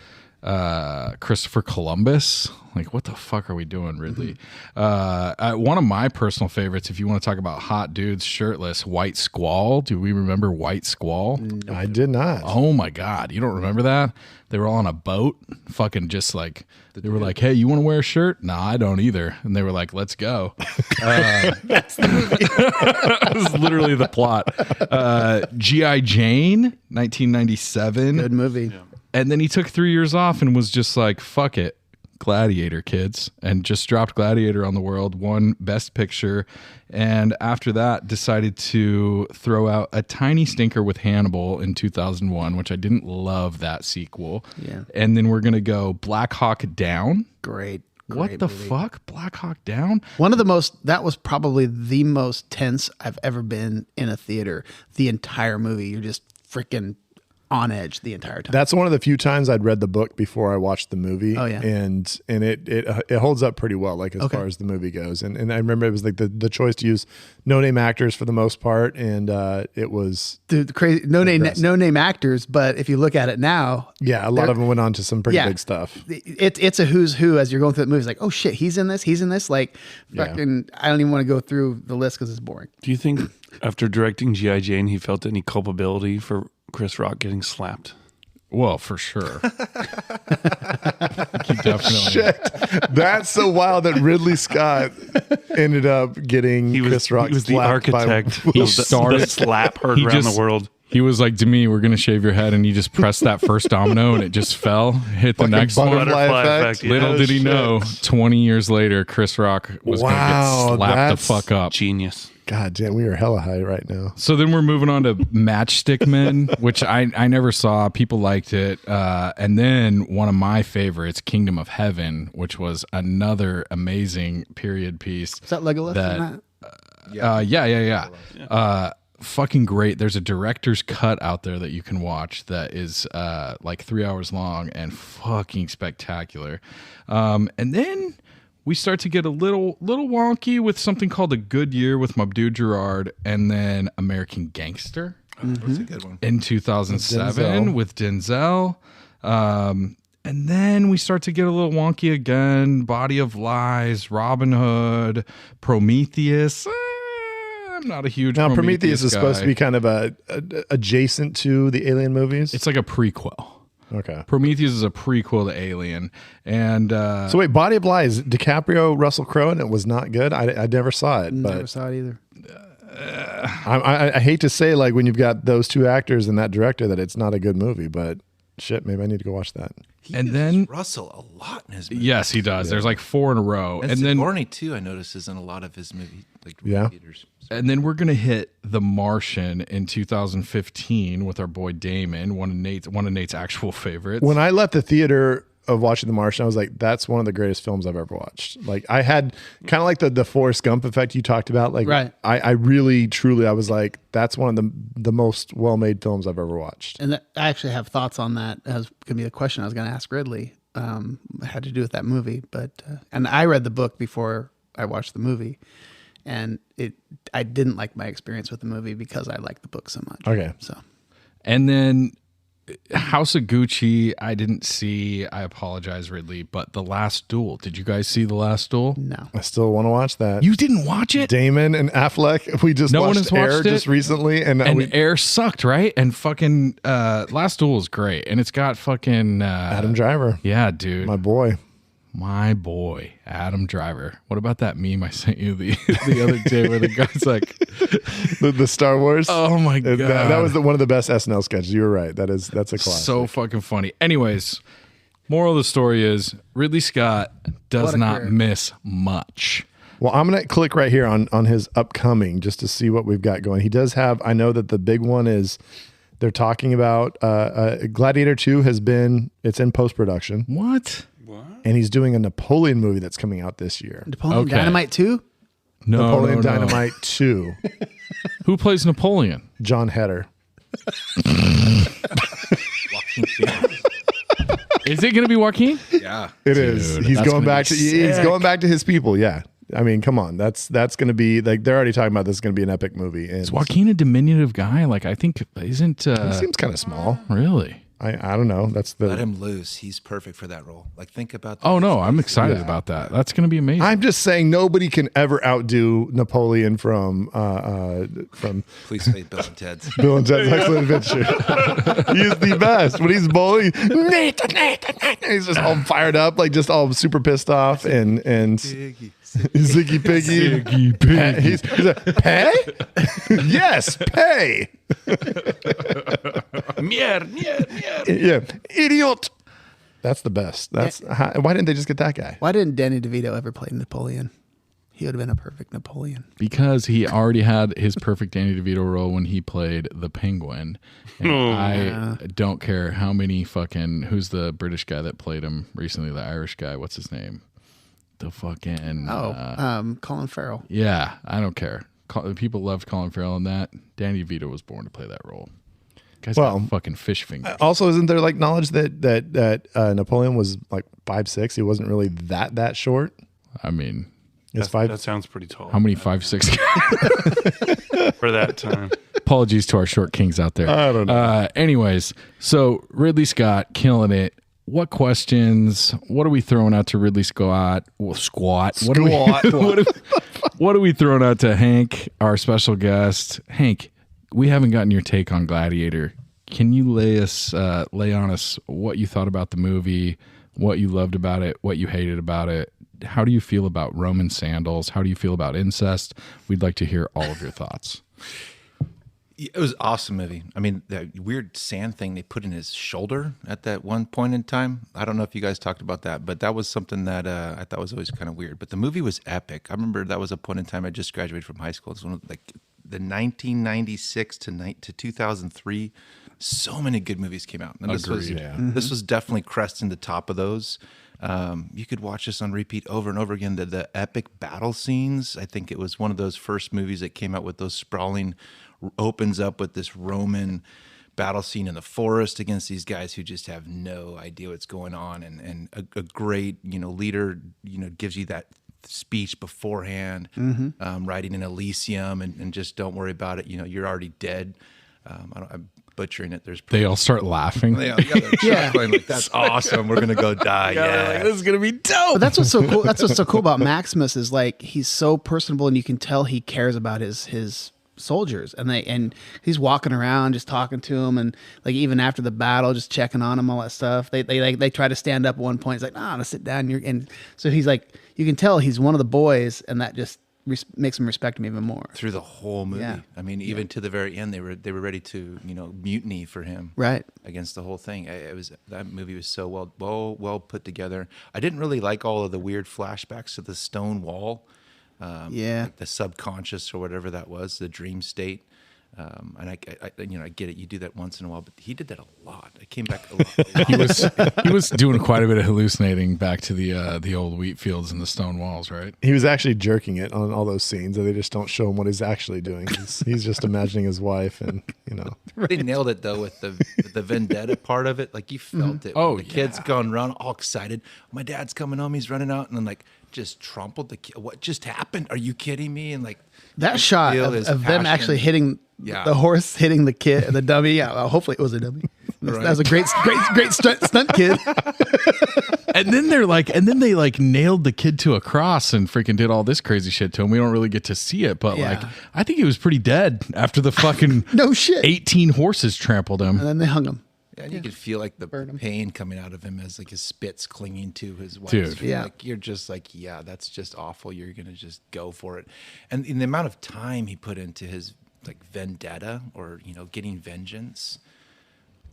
Christopher Columbus. Like, what the fuck are we doing, Ridley? One of my personal favorites, if you want to talk about hot dudes shirtless, White Squall. Do we remember White Squall? I did not. Oh my God. You don't remember that? They were all on a boat, fucking just like, they were like, hey, you want to wear a shirt? No, I don't either. And they were like, let's go. That's the movie. That was literally the plot. G.I. Jane, 1997. Good movie. Yeah. And then he took 3 years off and was just like, fuck it. Gladiator, kids, and just dropped Gladiator on the world, won Best Picture, and after that decided to throw out a tiny stinker with Hannibal in 2001, which I didn't love that sequel. Yeah. And then we're going to go Black Hawk Down. Great. What the movie. fuck? Black Hawk Down? One of the most, that was probably the most tense I've ever been in a theater. The entire movie, you're just freaking on edge the entire time. That's one of the few times I'd read the book before I watched the movie. Oh, yeah. And it holds up pretty well, like as far as the movie goes. And I remember it was like the choice to use no-name actors for the most part. And it was... Dude, the crazy, no name actors, but if you look at it now... Yeah, a lot of them went on to some pretty big stuff. It's a who's who as you're going through the movie. It's like, oh shit, he's in this. Like, fucking, I don't even want to go through the list because it's boring. Do you think after directing G.I. Jane, he felt any culpability for Chris Rock getting slapped? Well, for sure. Definitely. Shit. That's so wild that Ridley Scott ended up getting Chris Rock. He was the slapped by- architect. He of started- the slap heard he around just- the world. He was like, Demi, we're going to shave your head. And he just pressed that first domino and it just fell, hit the Fucking next one. butterfly effect. effect, yeah. Little did he know, 20 years later, Chris Rock was going to Wow, get slapped the that's- fuck up. Genius. God damn, we are hella high right now. So then we're moving on to Matchstick Men, which I never saw. People liked it. And then one of my favorites, Kingdom of Heaven, which was another amazing period piece. Is that Legolas in that? Yeah. Fucking great. There's a director's cut out there that you can watch that is like 3 hours long and fucking spectacular. And then we start to get a little wonky with something called A Good Year with Mabdu Gerard, and then American Gangster That's a good one. in 2007 Denzel. with Denzel. And then we start to get a little wonky again. Body of Lies, Robin Hood, Prometheus. I'm not a huge Now, Prometheus is guy. supposed to be kind of adjacent to the Alien movies. It's like a prequel. Okay. Prometheus is a prequel to Alien. And So wait, Body of Lies, DiCaprio, Russell Crowe, and it was not good. I never saw it, Never but saw it either. I hate to say, like, when you've got those two actors and that director, that it's not a good movie. But shit, maybe I need to go watch that. He And uses then- Russell a lot in his movies. yes, he does. There's like 4 in a row. And, And then Sigourney too, I notice, is in a lot of his movies, like Yeah. theaters. And then we're gonna hit The Martian in 2015 with our boy Damon, one of Nate's actual favorites. When I left the theater of watching The Martian, I was like, that's one of the greatest films I've ever watched. Like, I had kind of like the Forrest Gump effect you talked about. Like, Right. I really, truly, I was like, that's one of the most well-made films I've ever watched. And I actually have thoughts on that. That was going to be the question I was going to ask Ridley. It had to do with that movie, but and I read the book before I watched the movie, and I didn't like my experience with the movie because I liked the book so much. Okay. So And then House of Gucci, I didn't see. I apologize, Ridley, but The Last Duel. Did you guys see The Last Duel? no, I still want to watch that. You didn't watch it? Damon and Affleck, we just No one watched has Air watched it? just recently, and, And we, Air sucked, right? And fucking Last Duel is great. And it's got fucking Adam Driver, yeah, dude. my boy. My boy, Adam Driver. What about that meme I sent you the other day where the guy's like, The Star Wars. oh my God. That was one of the best SNL sketches. You were right. That's a classic. so fucking funny. Anyways, moral of the story is Ridley Scott does What a not career. miss much. Well, I'm going to click right here on his upcoming just to see what we've got going. He does have, I know that the big one is they're talking about Gladiator 2 it's in post-production, What? and he's doing a Napoleon movie that's coming out this year. Napoleon Okay. Dynamite 2? No, Napoleon no. Dynamite 2, Who plays Napoleon? John Heder. Is it going to be Joaquin? Yeah. It is. Dude, He's that's going gonna back be to he's sick. going back to his people. Yeah. I mean, come on. That's going to be like they're already talking about this is going to be an epic movie. And Is Joaquin a diminutive guy? Like, I think, isn't. he seems kind of small. Really? I don't know. That's Let the. him loose. He's perfect for that role. Like, think about that. Oh, no. I'm excited about that. That's going to be amazing. I'm just saying nobody can ever outdo Napoleon from Please say Bill and Ted's. Bill and Ted's Excellent Adventure. He is the best. When he's bowling, Nathan, he's just all fired up, like just all super pissed off, and Ziggy Piggy. Ziggy Piggy. He's like, pay? Yes, pay. Yeah, idiot. That's the best. Why didn't they just get that guy? Why didn't Danny DeVito ever play Napoleon? He would have been a perfect Napoleon. Because he already had his perfect Danny DeVito role when he played the Penguin. And I don't care how many fucking... Who's the British guy that played him recently? The Irish guy. What's his name? The fucking... Colin Farrell. yeah, I don't care. People loved Colin Farrell in that. Danny DeVito was born to play that role. Guy's got fucking fish fingers. Also, isn't there like knowledge that Napoleon was like 5'6"? He wasn't really that short. I mean... It's five. That sounds pretty tall. How many 5'6"? For that time? Apologies to our short kings out there. I don't know. Anyways, so Ridley Scott killing it. What questions? What are we throwing out to Ridley Scott? Well, squat. What are we, what are we throwing out to Hank, our special guest? Hank, we haven't gotten your take on Gladiator. can you lay on us what you thought about the movie, what you loved about it, what you hated about it? How do you feel about Roman sandals? How do you feel about incest? We'd like to hear all of your thoughts. It was an awesome movie. I mean, that weird sand thing they put in his shoulder at that one point in time. I don't know if you guys talked about that, but that was something that I thought was always kind of weird. But the movie was epic. I remember that was a point in time I just graduated from high school. It's one of the 1996 to 2003. So many good movies came out. And this was definitely cresting the top of those. You could watch this on repeat over and over again. The epic battle scenes. I think it was one of those first movies that came out with those sprawling. Opens up with this Roman battle scene in the forest against these guys who just have no idea what's going on, and a great leader gives you that speech beforehand, riding in Elysium, and just don't worry about it. You're already dead. I'm butchering it. They all start laughing. They're chuckling like, that's awesome. We're gonna go die. Yeah, this is gonna be dope. But that's what's so cool. That's what's so cool about Maximus is like he's so personable, and you can tell he cares about his soldiers, and he's walking around just talking to them, and like even after the battle just checking on them, all that stuff. They try to stand up at one point. He's like, I'm gonna sit down. And so he's like, you can tell he's one of the boys, and that just makes him respect him even more through the whole movie. Yeah. I mean, even to the very end, they were ready to mutiny for him, right, against the whole thing. That movie was so well put together. I didn't really like all of the weird flashbacks to the stone wall. Like the subconscious or whatever that was, the dream state. And I get it. You do that once in a while, but he did that a lot. It came back a lot. he was doing quite a bit of hallucinating back to the old wheat fields and the stone walls, right? He was actually jerking it on all those scenes, and they just don't show him what he's actually doing. He's just imagining his wife, and They nailed it though with the vendetta part of it. Like you felt it. Oh, the kid's going around all excited. My dad's coming home. He's running out, and then like just trampled the kid. What just happened? Are you kidding me? And like that shot of them actually hitting the horse, hitting the kid, the dummy. Yeah, well, hopefully it was a dummy. That was a great stunt kid. And then they nailed the kid to a cross and freaking did all this crazy shit to him. We don't really get to see it, but I think he was pretty dead after the fucking no shit 18 horses trampled him. And then they hung him. Yeah, and you could feel like the pain coming out of him as like his spit's clinging to his wife's. Dude. Yeah. Like you're just like, yeah, that's just awful. You're gonna just go for it. And in the amount of time he put into his like vendetta or getting vengeance,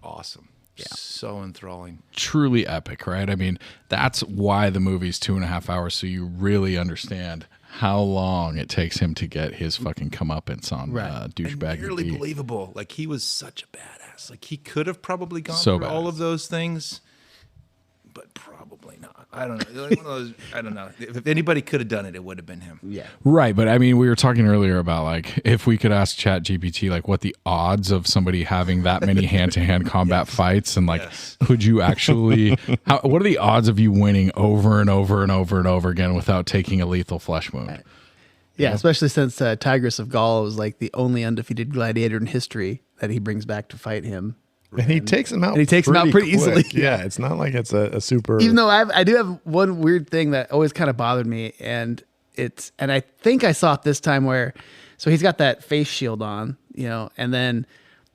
awesome. Yeah. So enthralling. Truly epic, right? I mean, that's why the movie's 2.5 hours, so you really understand how long it takes him to get his fucking comeuppance on douchebag. Really believable. Like he was such a badass. Like he could have probably gone So through all of those things, but probably not. I don't know. Like one of those, I don't know. If anybody could have done it, it would have been him. Yeah. Right, but I mean, we were talking earlier about like if we could ask ChatGPT like what the odds of somebody having that many hand-to-hand combat fights, and like could you actually? What are the odds of you winning over and over and over and over again without taking a lethal flesh wound? Right. Yeah, especially since Tigris of Gaul was like the only undefeated gladiator in history that he brings back to fight him. And he takes him out. And he takes him out pretty easily. Yeah, it's not like it's a super. Even though I do have one weird thing that always kind of bothered me, and I think I saw it this time where, so he's got that face shield on, and then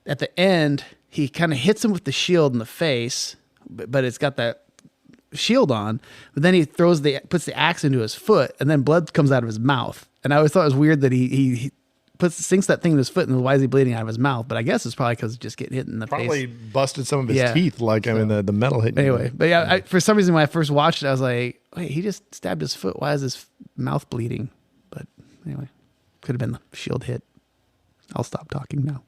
at the end he kind of hits him with the shield in the face, but it's got that shield on. But then he puts the axe into his foot, and then blood comes out of his mouth. And I always thought it was weird that he sinks that thing in his foot, and why is he bleeding out of his mouth? But I guess it's probably because just getting hit in the face. Probably busted some of his teeth, like the metal hit. Anyway, but yeah, for some reason when I first watched it, I was like, wait, he just stabbed his foot. Why is his mouth bleeding? But anyway, could have been the shield hit. I'll stop talking now.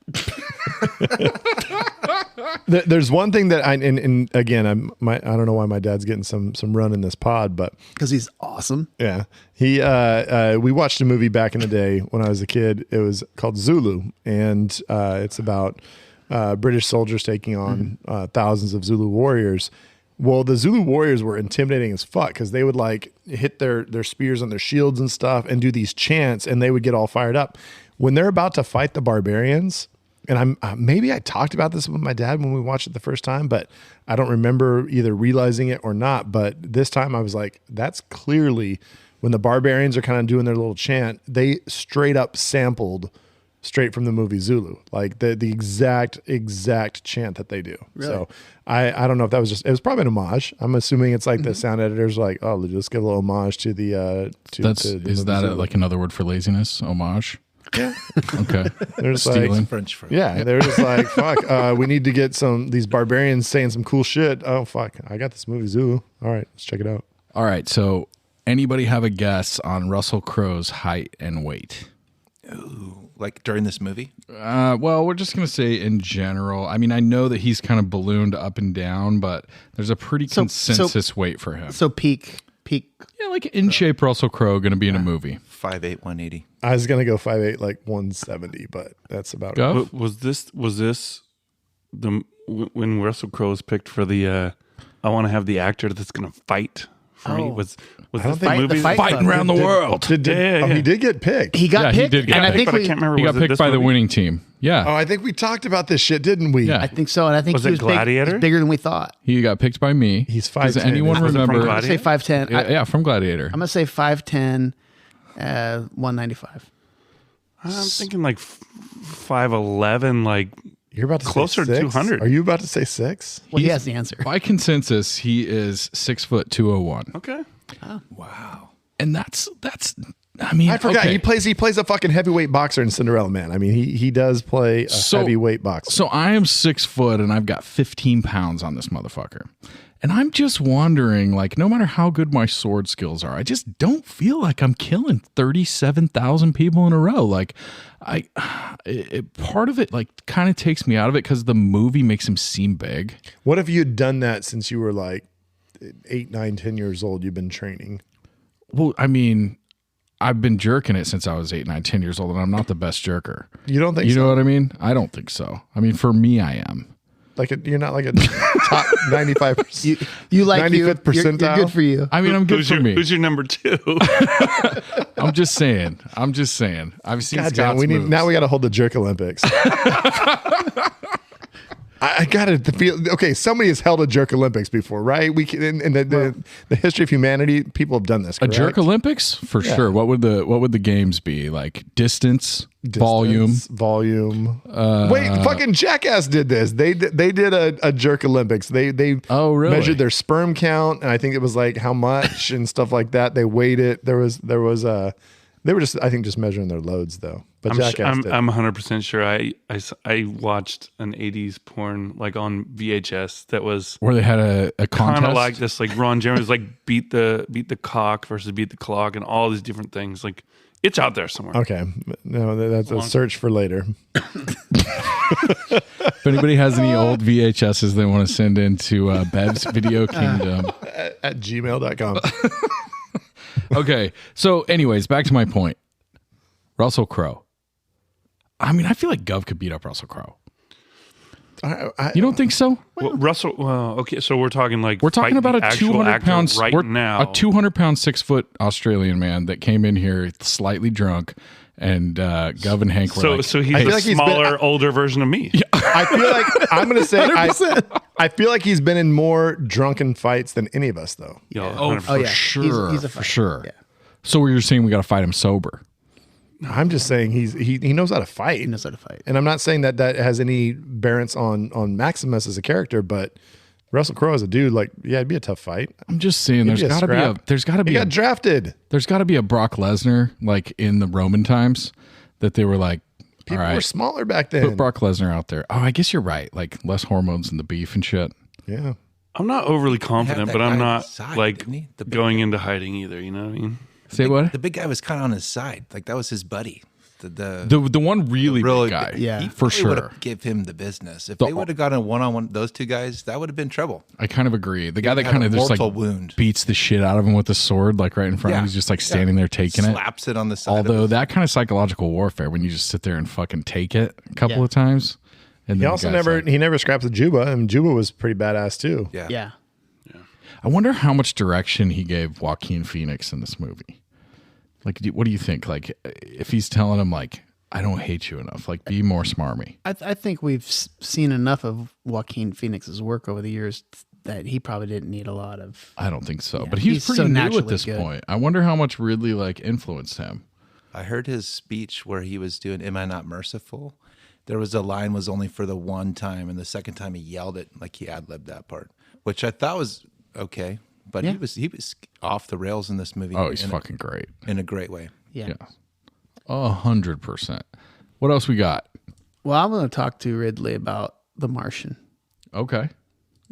There's one thing that and again, I don't know why my dad's getting some run in this pod, but because he's awesome. Yeah, we watched a movie back in the day when I was a kid. It was called Zulu, and it's about British soldiers taking on thousands of Zulu warriors. Well, the Zulu warriors were intimidating as fuck because they would like hit their spears on their shields and stuff and do these chants, and they would get all fired up when they're about to fight the barbarians. And maybe I talked about this with my dad when we watched it the first time, but I don't remember either realizing it or not. But this time I was like, that's clearly when the barbarians are kind of doing their little chant, they straight up sampled straight from the movie Zulu, like the exact chant that they do. Really? So I don't know if that was just, it was probably an homage. I'm assuming it's like the sound editors like, oh, let's give a little homage to the Is that like another word for laziness? Homage? Yeah. Okay. They're just Stealing. like French fries. yeah, they're just like fuck. We need to get these barbarians saying some cool shit. Oh fuck, I got this movie Zulu. All right, let's check it out. All right. So, anybody have a guess on Russell Crowe's height and weight? Ooh, like during this movie? Well, we're just gonna say in general. I mean, I know that he's kind of ballooned up and down, but there's a pretty consensus weight for him. So peak. Yeah, like in shape Russell Crowe going to be in a movie. 5'8", 180. I was gonna go 5'8", like 170, but that's about it. Go. Was this the when Russell Crowe was picked for the I want to have the actor that's going to fight for me? Was I don't this think the movie? Fighting around the world. He did get picked. He got He picked, did get and I picked, think but I can't remember. He was got it picked this by the movie? winning team. Yeah. Oh, I think we talked about this shit, didn't we? Yeah. I think so, and I think Was he it was Gladiator? He's bigger than we thought. He got picked by me. He's Does 5'10". anyone Was it from remember? I'm gonna say 5'10". Yeah, from Gladiator. I'm gonna say 5'10", 195. I'm thinking like 5'11", like You're about to Closer say to 6? 200. Are you about to say 6? Well, he has the answer. By consensus, he is 6'201", okay. Wow. and that's. I mean, I forgot okay. he plays a fucking heavyweight boxer in Cinderella Man. I mean, he does play a heavyweight boxer. So I am 6 foot and I've got 15 pounds on this motherfucker. And I'm just wondering, like, no matter how good my sword skills are, I just don't feel like I'm killing 37,000 people in a row. Like, part of it, like, kind of takes me out of it because the movie makes him seem big. What if you had done that since you were like 8, 9, 10 years old? You've been training. Well, I mean, I've been jerking it since I was 8, 9, 10 years old, and I'm not the best jerker. You don't think You so? know what I mean? I don't think so. I mean, for me, I am. Like you're not like a top 95%. You like 95th you're percentile? good for you. I mean, I'm good for me. Who's your number 2? I'm just saying. I've seen God damn, Scott's moves. now we got to hold the jerk Olympics. I got to feel okay. Somebody has held a jerk Olympics before, right? We can, in the history of humanity, people have done this. A Correct? jerk Olympics for sure. What would the games be like? Distance, volume. Wait, fucking Jackass did this. They did a jerk Olympics. They really? measured their sperm count, and I think it was like how much and stuff like that. They weighed it. They were just, I think, just measuring their loads though. But Jackass did. I'm 100% sure. I watched an 80s porn like on VHS that was Where they had a contest. kind of like this, like Ron Jeremy was like beat the cock versus beat the clock and all these different things. Like it's out there somewhere. Okay, no, that's a search for later. If anybody has any old VHSs they want to send into Bev's Video Kingdom at gmail.com. Okay, so anyways, back to my point. Russell Crowe. I mean, I feel like Gov could beat up Russell Crowe. You don't think so? Well, Russell. Well, okay, so we're talking like We're talking about a 200 pounds right now. a 200 pound 6 foot Australian man that came in here slightly drunk, and Gov and Hank were So he's I feel a like he's smaller, older version of me. I feel like I'm going to say I feel like he's been in more drunken fights than any of us, though. Yeah, Oh, 100%. for yeah. sure, He's a for fighter. sure. Yeah. So you're saying we got to fight him sober? I'm just saying he knows how to fight. He knows how to fight. And I'm not saying that has any bearance on Maximus as a character, but Russell Crowe as a dude, like, yeah, it'd be a tough fight. I'm just saying He'd there's be a got to be scrap. He got drafted. there's got to be a Brock Lesnar like in the Roman times that they were like, People all right, were smaller back put then. Brock Lesnar out there. Oh, I guess you're right. Like less hormones in the beef and shit. Yeah. I'm not overly confident, that but guy I'm on not his side, like didn't he? The big going guy. into hiding either. You know what I mean? Say what? The big guy was kind of on his side. Like that was his buddy. The one really big guy. Yeah. he for probably would sure. have give him the business. If The- they would have gotten a one-on-one, those two guys, that would have been trouble. I kind of agree. The guy that had kind a of just like mortal wound. beats the shit out of him with the sword, like right in front of him. Yeah. He's just like standing there taking it. Slaps it on the side. Although of that kind of psychological warfare when you just sit there and fucking take it a couple Yeah. of times. And He then the also guy's like- he never scraps a Juba, and Juba was pretty badass too. yeah. Yeah. I wonder how much direction he gave Joaquin Phoenix in this movie. Like, what do you think? Like, if he's telling him, like, I don't hate you enough, like, be more smarmy. I think we've seen enough of Joaquin Phoenix's work over the years that he probably didn't need a lot of. I don't think so. Yeah, but he's he's pretty so new at naturally this good. point. I wonder how much Ridley, like, influenced him. I heard his speech where he was doing "Am I Not Merciful?" There was a line was only for the one time, and the second time he yelled it like he ad-libbed that part, which I thought was okay. But he was off the rails in this movie. Oh, he's fucking great in a great way. Yeah. 100%. What else we got? Well, I'm going to talk to Ridley about The Martian. Okay.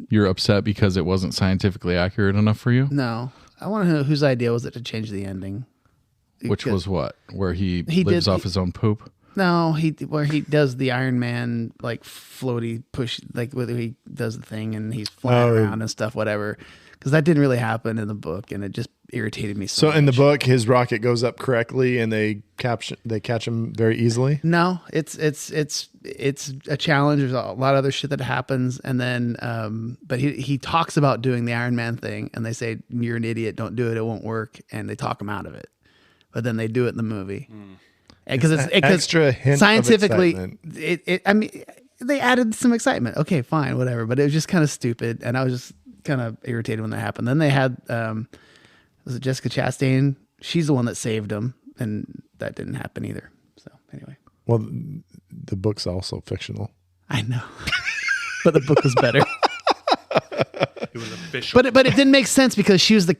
You're upset because it wasn't scientifically accurate enough for you? No. I want to know whose idea was it to change the ending. Which was what? Where he lives off his own poop? No, where he does the Iron Man like floaty push, like whether he does the thing and he's flying around and stuff, whatever. Because that didn't really happen in the book, and it just irritated me so much. In the book, his rocket goes up correctly, and they catch him very easily. No, it's a challenge. There's a lot of other shit that happens, and then but he talks about doing the Iron Man thing, and they say you're an idiot, don't do it, it won't work, and they talk him out of it. But then they do it in the movie. Because it's extra hint scientifically, of excitement. I mean, they added some excitement. Okay, fine, whatever. But it was just kind of stupid, and I was just kind of irritated when that happened. Then they had, was it Jessica Chastain? She's the one that saved him, and that didn't happen either. So anyway, well, the book's also fictional. I know, but the book was better. It was official. But it didn't make sense because she was the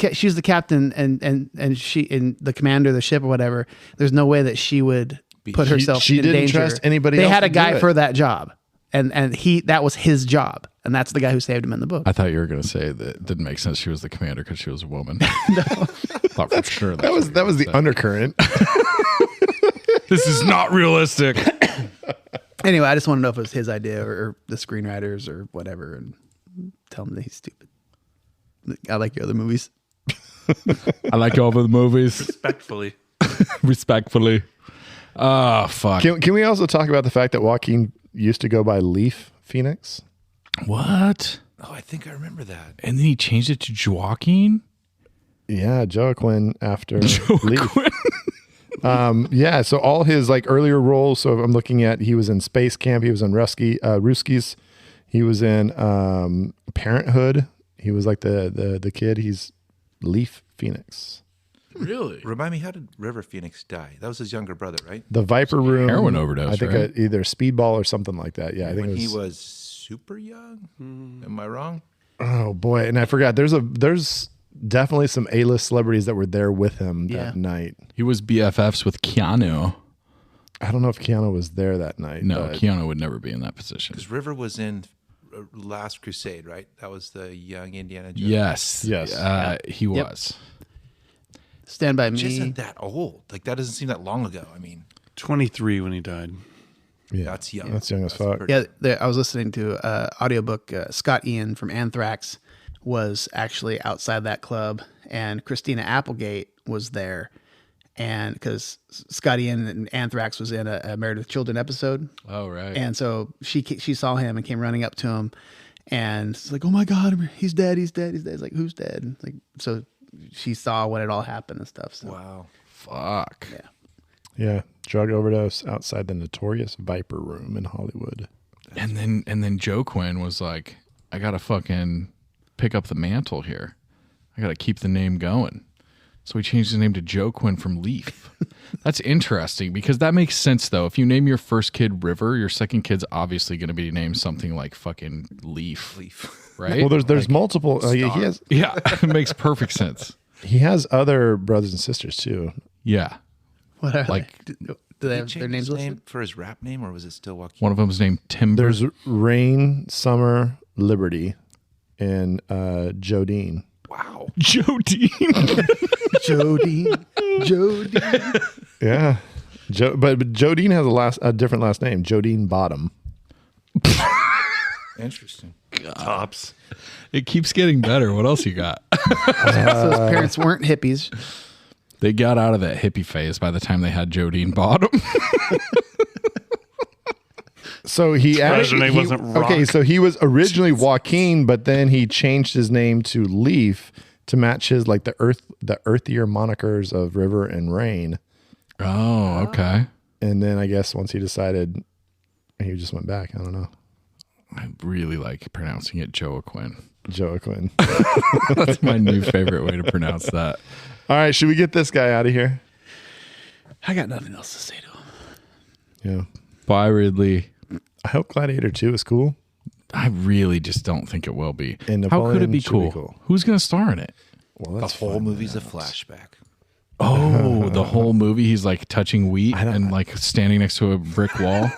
captain and she and the commander of the ship or whatever. There's no way that she would put herself she in didn't danger. trust anybody They else had a to do guy it. for that job, and that was his job, and that's the guy who saved him in the book. I thought you were going to say that it didn't make sense she was the commander because she was a woman. No. Thought for sure That was the undercurrent. This is not realistic. Anyway, I just want to know if it was his idea or the screenwriters or whatever, and tell him that he's stupid. I like your other movies. I like all the movies. Respectfully. Respectfully. Oh, fuck. Can we also talk about the fact that Joaquin used to go by Leaf Phoenix? What? Oh, I think I remember that. And then he changed it to Joaquin? Yeah, Joaquin after Leaf. Yeah, so all his like earlier roles. So I'm looking at, he was in Space Camp. He was in Ruskies. He was in Parenthood. He was like the kid. He's Leaf Phoenix. Really? Remind me, how did River Phoenix die? That was his younger brother, right? The Viper Room. Heroin overdose, I think right? either Speedball or something like that. Yeah, I think When it was. he was super young. Am I wrong? Oh boy, and I forgot. There's definitely some A-list celebrities that were there with him that night. He was BFFs with Keanu. I don't know if Keanu was there that night. No, but Keanu would never be in that position. Because River was in Last Crusade, right? That was the young Indiana Jones. Yes. He was. Stand by Which Me. isn't that old. Like, that doesn't seem that long ago. I mean, 23 when he died. Yeah, that's young. That's young as fuck. pretty- Yeah, I was listening to an audiobook. Scott Ian from Anthrax was actually outside that club, and Christina Applegate was there. And because Scott Ian and Anthrax was in a Married with Children episode. Oh, right. And so she saw him and came running up to him, and it's like, "Oh my God, he's dead! He's dead! He's dead!" It's like, "Who's dead?" Like, so she saw when it all happened and stuff. So. Wow. Fuck. Yeah. Yeah, drug overdose outside the notorious Viper Room in Hollywood. And then Joe Quinn was like, I gotta fucking pick up the mantle here. I gotta keep the name going. So he changed his name to Joe Quinn from Leaf. That's interesting because that makes sense though. If you name your first kid River, your second kid's obviously gonna be named something like fucking Leaf. Right? Well, there's multiple. He has Yeah, it makes perfect sense. he has other brothers and sisters too. Yeah. What are Like- they? Do they have Did he their change names his listed? name for his rap name, or was it still Joaquin? One of them is named Timber. There's Rain, Summer, Liberty, and Jodine. Wow. Jodine. Jodine. Yeah, but Jodine has a different last name, Jodine Bottom. Interesting. Tops. It keeps getting better. What else you got? So his parents weren't hippies. They got out of that hippie phase by the time they had Jodine Bottom. So he Surprised her name wasn't Rock. Okay, so he was originally Joaquin, but then he changed his name to Leaf to match his like the earthier monikers of River and Rain. Oh, okay. And then I guess once he decided, he just went back. I don't know. I really like pronouncing it Joaquin. Joaquin. That's my new favorite way to pronounce that. All right, should we get this guy out of here? I got nothing else to say to him. Yeah. Bye, Ridley. I hope Gladiator 2 is cool. I really just don't think it will be. And How could it Napoleon be should cool? be cool. Who's going to star in it? Well, The that's whole fun. movie's a flashback. Oh, the whole movie. He's like touching wheat and like standing next to a brick wall.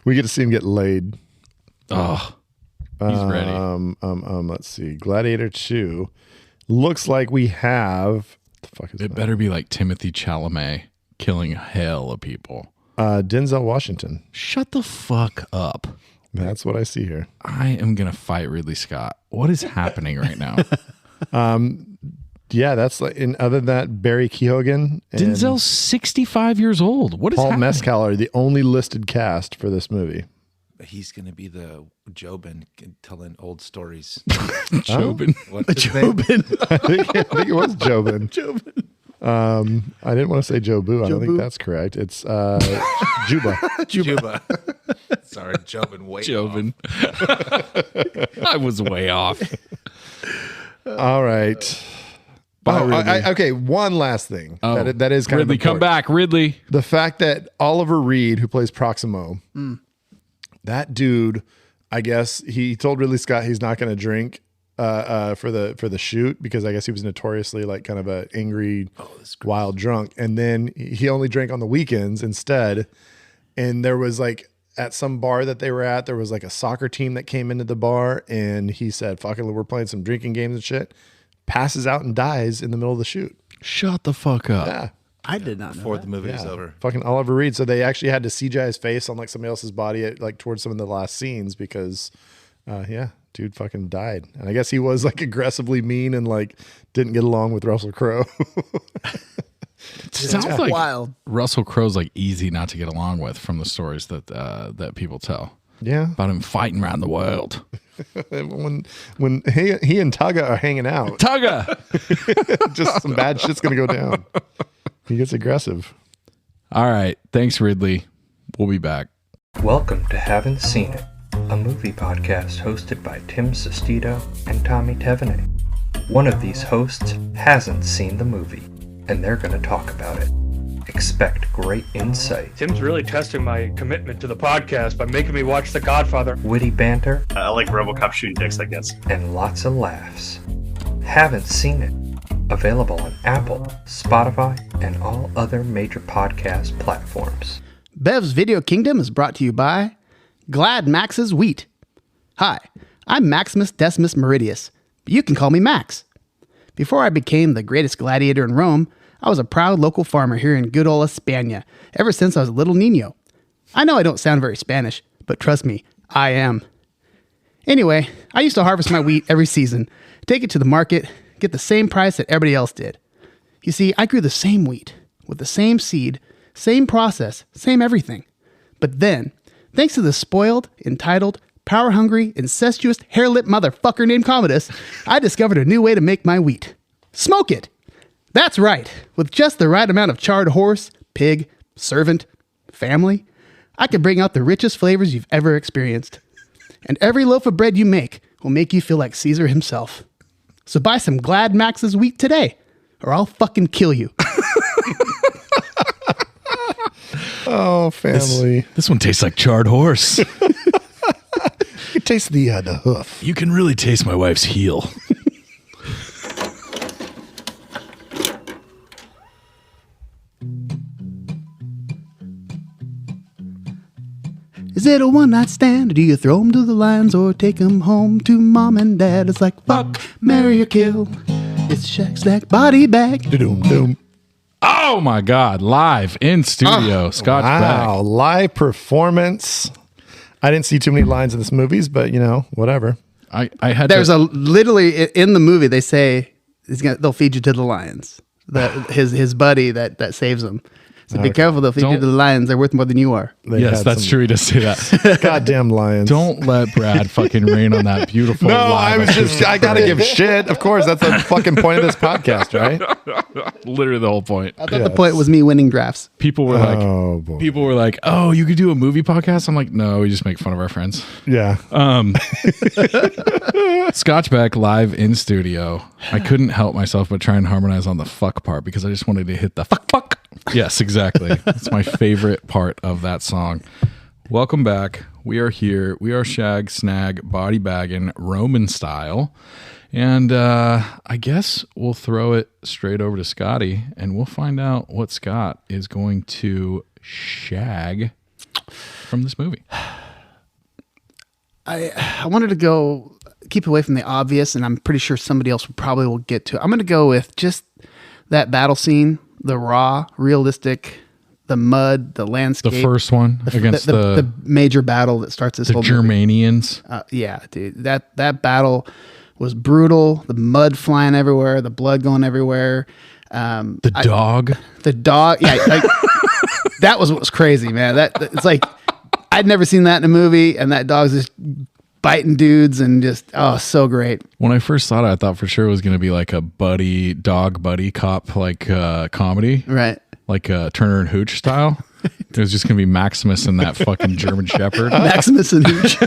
We get to see him get laid. Oh, he's ready. Let's see. Gladiator 2 looks like we have. The fuck is It that? better be like Timothy Chalamet killing hell of people. Denzel Washington. Shut the fuck up. That's what I see here. I am going to fight Ridley Scott. What is happening right now? Yeah, that's like. And other than that, Barry Keoghan and Denzel's 65 years old. What is Paul happening? Mescal are the only listed cast for this movie. He's going to be the Jobin telling old stories. Jobin. What's his name? I think it was Jobin. I didn't want to say Jobu. I don't think that's correct. It's Juba. Juba. Sorry, Jobin. Wait. Jobin. I was way off. All right. Okay, one last thing. That is kind Ridley, of come important. back, Ridley. The fact that Oliver Reed, who plays Proximo, that dude, I guess he told Ridley Scott he's not going to drink for the shoot because I guess he was notoriously like kind of a angry, wild drunk, and then he only drank on the weekends instead. And there was like at some bar that they were at, there was like a soccer team that came into the bar, and he said, "Fucking, we're playing some drinking games and shit." Passes out and dies in the middle of the shoot. Shut the fuck up. Yeah. I did not know Before that. the movie was over. Fucking Oliver Reed. So they actually had to CGI his face on like somebody else's body at, like towards some of the last scenes because, dude fucking died. And I guess he was like aggressively mean and like didn't get along with Russell Crowe. Sounds like wild. Russell Crowe's like easy not to get along with from the stories that people tell Yeah. about him fighting around the world. when he and Taga are hanging out, Tugga. just some bad shit's gonna go down. He gets aggressive. All right. Thanks, Ridley. We'll be back. Welcome to Haven't Seen It, a movie podcast hosted by Tim Sestito and Tommy Tevenet. One of these hosts hasn't seen the movie, and they're going to talk about it. Expect great insight, Tim's really testing my commitment to the podcast by making me watch The Godfather. witty banter, I like RoboCop shooting dicks, I guess. and lots of laughs. Haven't Seen It. Available on Apple, Spotify, and all other major podcast platforms. Bev's Video Kingdom is brought to you by Glad Max's Wheat. Hi, I'm Maximus Decimus Meridius, but you can call me Max. Before I became the greatest gladiator in Rome, I was a proud local farmer here in good old España ever since I was a little niño. I know I don't sound very Spanish, but trust me, I am. Anyway, I used to harvest my wheat every season, take it to the market, get the same price that everybody else did. You see, I grew the same wheat, with the same seed, same process, same everything. But then, thanks to the spoiled, entitled, power-hungry, incestuous, hair-lip motherfucker named Commodus, I discovered a new way to make my wheat. Smoke it! That's right. With just the right amount of charred horse, pig, servant, family, I can bring out the richest flavors you've ever experienced. And every loaf of bread you make will make you feel like Caesar himself. So buy some Glad Max's wheat today, or I'll fucking kill you. Oh, family. This one tastes like charred horse. You taste the hoof. You can really taste my wife's heel. Is it a one-night stand, or do you throw 'em to the lions, or take 'em home to mom and dad? It's like fuck, marry, or kill. It's Shack Stack Body Bag. Doom. Oh my God. Live in studio. Scott's Wow, back. live performance. I didn't see too many lines in this movies, but whatever. I had There's literally in the movie they say they'll feed you to the lions. His buddy that saves him. So be careful though. If you do the lions, they're worth more than you are. Yes, that's true. He does say that. Goddamn lions. Don't let Brad fucking rain on that beautiful. No, I gotta give shit. Of course, that's the fucking point of this podcast, right? Literally the whole point. I thought the point was me winning drafts. People were like, oh, you could do a movie podcast? I'm like, no, we just make fun of our friends. Yeah. Scotchback live in studio. I couldn't help myself but try and harmonize on the fuck part because I just wanted to hit the fuck. Yes, exactly. It's my favorite part of that song. Welcome back. We are here. We are shag, snag, body bagging, Roman style. And I guess we'll throw it straight over to Scotty and we'll find out what Scott is going to shag from this movie. I wanted to go keep away from the obvious, and I'm pretty sure somebody else probably will get to it. I'm going to go with just that battle scene, the raw, realistic, the mud, the landscape. The first one against the major battle that starts this the whole Germanians. Yeah, dude, that battle was brutal. The mud flying everywhere, the blood going everywhere. The dog, yeah, like, that was what was crazy, man. It's like I'd never seen that in a movie, and that dog's just biting dudes and just so great. When I first saw it, I thought for sure it was going to be like a dog buddy cop like comedy, right? Like Turner and Hooch style. It was just going to be Maximus and that fucking German Shepherd. Maximus and Hooch.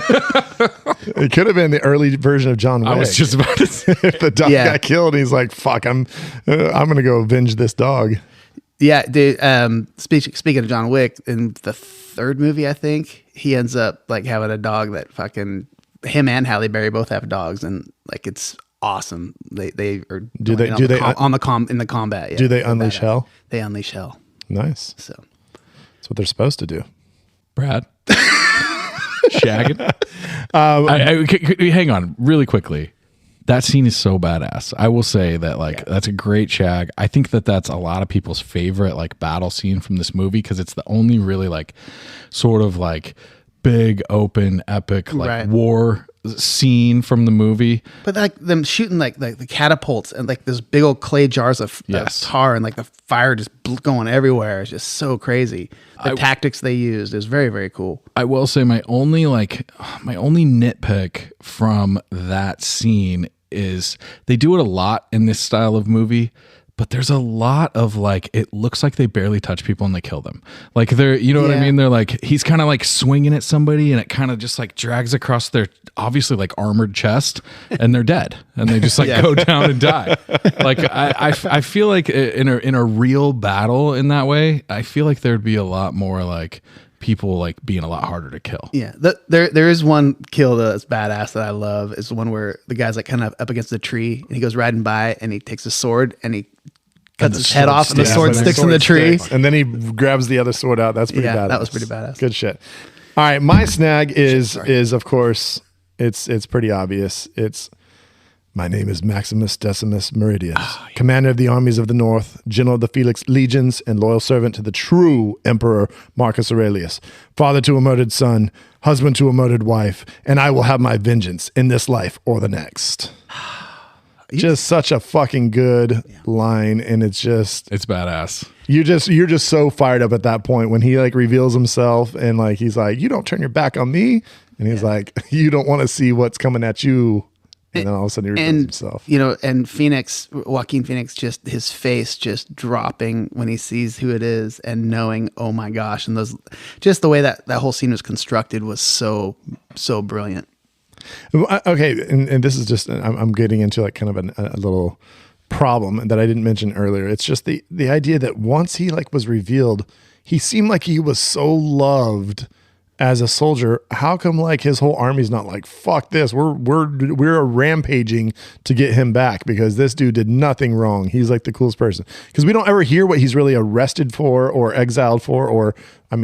It could have been the early version of John Wick. I was just about to say. If the dog got killed, he's like, "Fuck, I'm going to go avenge this dog." Yeah, dude. Speaking of John Wick, in the third movie, I think he ends up like having a dog that fucking him and Halle Berry both have dogs, and like it's awesome. They are in the combat. Yeah, do they unleash hell? They unleash hell. Nice. So that's what they're supposed to do. Brad, shagging. Hang on, really quickly. That scene is so badass. I will say that that's a great shag. I think that's a lot of people's favorite like battle scene from this movie because it's the only really like sort of like big open epic like war scene from the movie. But like them shooting like the catapults and like those big old clay jars of tar and like the fire just going everywhere. It's just so crazy. The tactics they used is very, very cool. I will say my only nitpick from that scene is they do it a lot in this style of movie, but there's a lot of like, it looks like they barely touch people and they kill them. Like they're, you know what I mean? They're like, he's kind of like swinging at somebody and it kind of just like drags across their obviously like armored chest and they're dead and they just like go down and die. Like I feel like in a real battle in that way, I feel like there'd be a lot more like people like being a lot harder to kill. Yeah. There is one kill that's badass that I love. It's the one where the guy's like kind of up against the tree and he goes riding by and he takes a sword and he cuts his head off and the sword sticks in the tree. And then he grabs the other sword out. That's pretty badass. That was pretty badass. Good shit. All right. My snag is of course, it's pretty obvious. My name is Maximus Decimus Meridius, commander of the armies of the North, general of the Felix legions, and loyal servant to the true Emperor Marcus Aurelius, father to a murdered son, husband to a murdered wife, and I will have my vengeance in this life or the next. Just such a fucking good line, and it's badass. You're just so fired up at that point when he like reveals himself and like he's like, "You don't turn your back on me," and he's like, "You don't want to see what's coming at you." And then all of a sudden he reveals himself. You know, and Joaquin Phoenix, just his face just dropping when he sees who it is and knowing, oh my gosh. And just the way that whole scene was constructed was so brilliant. Okay. And this is just, I'm getting into like kind of a little problem that I didn't mention earlier. It's just the idea that once he like was revealed, he seemed like he was so loved as a soldier. How come like his whole army's not like, fuck this, we're rampaging to get him back because this dude did nothing wrong. He's like the coolest person. Because we don't ever hear what he's really arrested for or exiled for or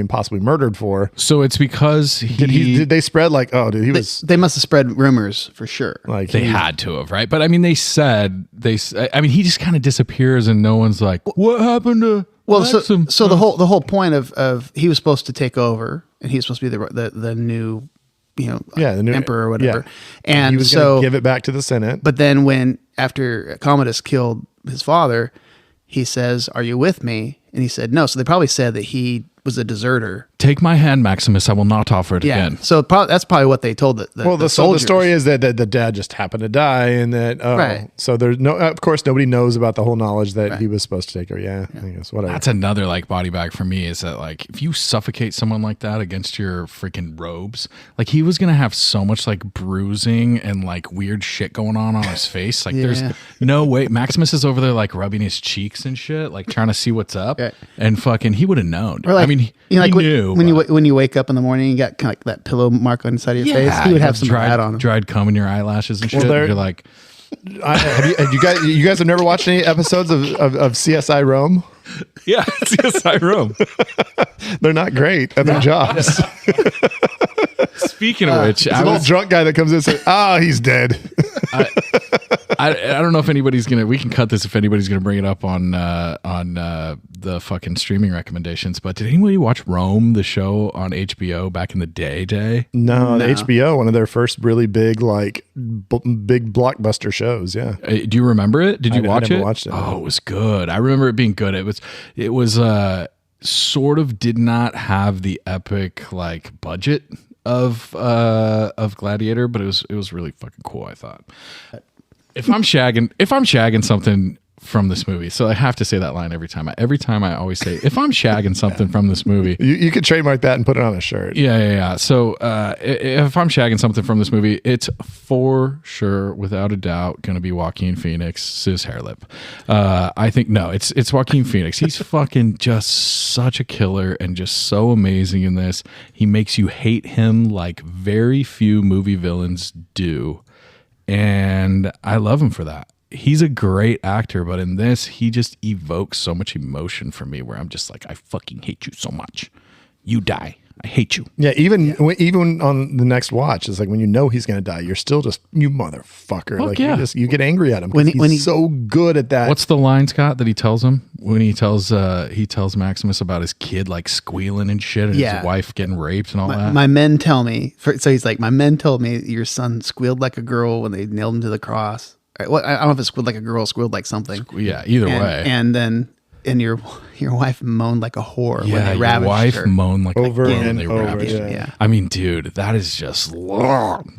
possibly murdered for. So it's because did they spread like, oh dude, they must have spread rumors for sure. Like they had to have, right? But I mean, he just kind of disappears and no one's like, what happened to Maxim? So the whole point of he was supposed to take over and he was supposed to be the new, the new emperor or whatever. Yeah. And he was going to give it back to the Senate. But then after Commodus killed his father, he says, "Are you with me?" And he said, no. So they probably said that he was a deserter. Take my hand, Maximus. I will not offer it Yeah. again. So that's probably what they told the soldiers. The story is that the dad just happened to die, and that Right. So there's no, of course, nobody knows about the whole knowledge that he was supposed to take her. Yeah, I guess whatever. That's another like body bag for me, is that like if you suffocate someone like that against your freaking robes, like he was gonna have so much like bruising and like weird shit going on his face. Like there's no way. Maximus is over there like rubbing his cheeks and shit, like trying to see what's up, and fucking he would have known. Or like, I mean, he like knew when you wake up in the morning, you got kind of like that pillow mark on the side of your face. He would have some dried, rat on him. dried cum in your eyelashes and shit. Well, And you're like, have you guys have never watched any episodes of CSI Rome? yeah, CSI Rome. They're not great at their jobs. Speaking of which, It's an old drunk guy that comes in and says, "Oh, he's dead." I don't know if anybody's gonna. We can cut this if anybody's gonna bring it up on the fucking streaming recommendations. But did anybody watch Rome, the show on HBO back in the day? No, the HBO, one of their first really big big blockbuster shows. Yeah. Do you remember it? Did you watch I it? never watched it. Oh, it was good. I remember it being good. It was sort of did not have the epic like budget of Gladiator, but it was really fucking cool, I thought. If I'm shagging something from this movie, so I have to say that line every time. I always say, if I'm shagging something from this movie, you could trademark that and put it on a shirt. Yeah. So if I'm shagging something from this movie, it's for sure, without a doubt, going to be Joaquin Phoenix's hair lip. I think it's Joaquin Phoenix. He's fucking just such a killer and just so amazing in this. He makes you hate him like very few movie villains do, and I love him for that. He's a great actor, but in this, he just evokes so much emotion for me where I'm just like, I fucking hate you so much. You die. I hate you. Yeah, even on the next watch, it's like when you know he's going to die, you're still just, you motherfucker. Fuck like yeah. you get angry at him when he's so good at that. What's the line, Scott, that he tells him when he tells Maximus about his kid like squealing and shit and his wife getting raped and all that? My men tell me, so he's like, my men told me your son squealed like a girl when they nailed him to the cross. Well, I don't know if it squealed like a girl, squealed like something. Yeah, either way. And then your wife moaned like a whore when they your ravaged wife her. moaned like Over a girl when and they over, ravaged her. yeah. I mean, dude, that is just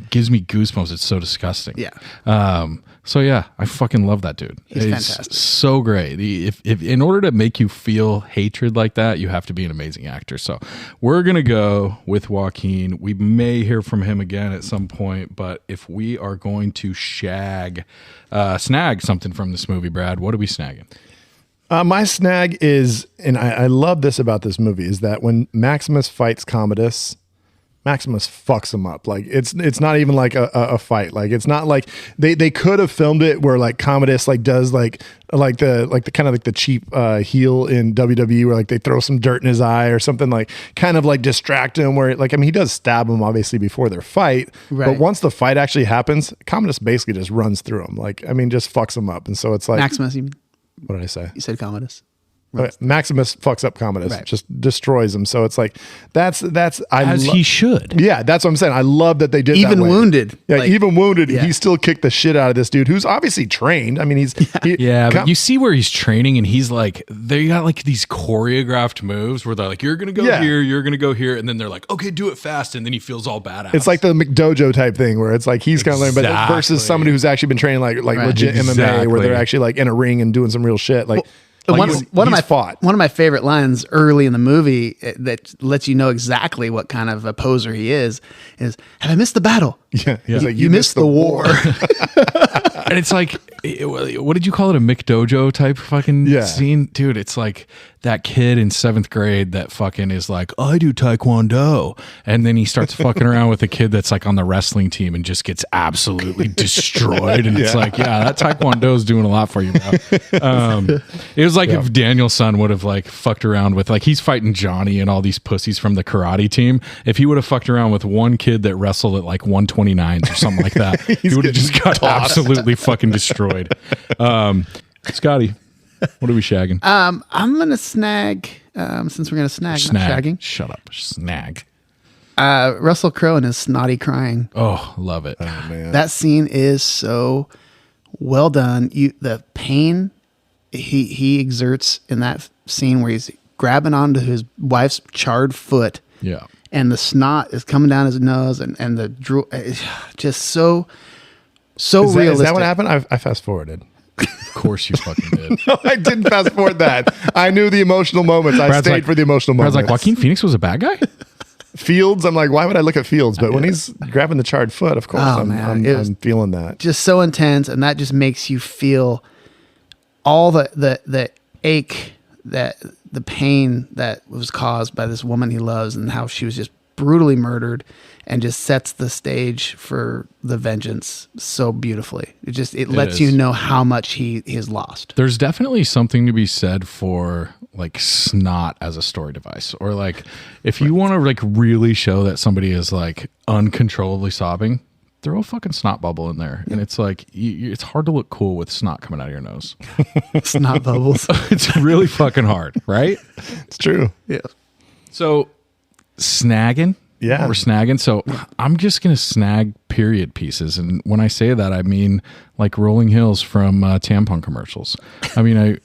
gives me goosebumps. It's so disgusting. Yeah. So yeah, I fucking love that dude. He's fantastic. So great. If in order to make you feel hatred like that, you have to be an amazing actor. So we're gonna go with Joaquin. We may hear from him again at some point, but if we are going to snag something from this movie, Brad, what are we snagging? My snag is, and I love this about this movie, is that when Maximus fights Commodus, Maximus fucks him up. Like it's not even like a fight. Like it's not like they could have filmed it where like Commodus like does like the kind of like the cheap heel in WWE where like they throw some dirt in his eye or something, like kind of like distract him where like, I mean, he does stab him obviously before their fight, but once the fight actually happens, Commodus basically just runs through him. Like, I mean, just fucks him up. And so it's like Maximus, you mean? What did I say? You said Commodus. Maximus fucks up Commodus, just destroys him. So it's like he should. Yeah, that's what I'm saying. I love that they did even that way. wounded. Yeah, even wounded, he still kicked the shit out of this dude who's obviously trained. I mean, but you see where he's training, and he's like, they got like these choreographed moves where they're like, you're gonna go here, you're gonna go here, and then they're like, okay, do it fast, and then he feels all badass. It's like the McDojo type thing where it's like he's kind of learning, but versus somebody who's actually been training like legit MMA, where they're actually like in a ring and doing some real shit. Like. One of my favorite lines early in the movie that lets you know exactly what kind of a poser he is "Have I missed the battle? Yeah. Like, you missed the war." And it's like, what did you call it? A McDojo type fucking scene? Dude, it's like that kid in 7th grade that fucking is like, I do Taekwondo. And then he starts fucking around with a kid that's like on the wrestling team and just gets absolutely destroyed. And it's like, that Taekwondo is doing a lot for you, bro. It was like if Daniel's son would have like fucked around with, like, he's fighting Johnny and all these pussies from the karate team. If he would have fucked around with one kid that wrestled at like 129s or something like that, he would have just got absolutely fucking destroyed. Scotty, what are we shagging? I'm gonna snag. Since we're gonna snag. Not shagging. Shut up. Snag. Russell Crowe and his snotty crying. Oh, love it. Oh man, that scene is so well done. The pain he exerts in that scene where he's grabbing onto his wife's charred foot. Yeah. And the snot is coming down his nose, and the drool, it's just so realistic. Is that what happened? I fast forwarded. Of course you fucking did. No, I didn't fast forward that. I knew the emotional moments. I stayed for the emotional moments. I was like, Joaquin Phoenix was a bad guy? Fields, I'm like, why would I look at Fields? But when he's grabbing the charred foot, of course, I'm feeling that. Just so intense, and that just makes you feel all the ache, that the pain that was caused by this woman he loves, and how she was just brutally murdered, and just sets the stage for the vengeance so beautifully. It lets you know how much he has lost. There's definitely something to be said for like snot as a story device, or like if you want to like really show that somebody is like uncontrollably sobbing, throw a fucking snot bubble in there. And it's like, it's hard to look cool with snot coming out of your nose. Snot bubbles. It's really fucking hard, right? It's true. Yeah. So snagging. Yeah. We're snagging. So I'm just going to snag period pieces. And when I say that, I mean like Rolling Hills from tampon commercials. I mean,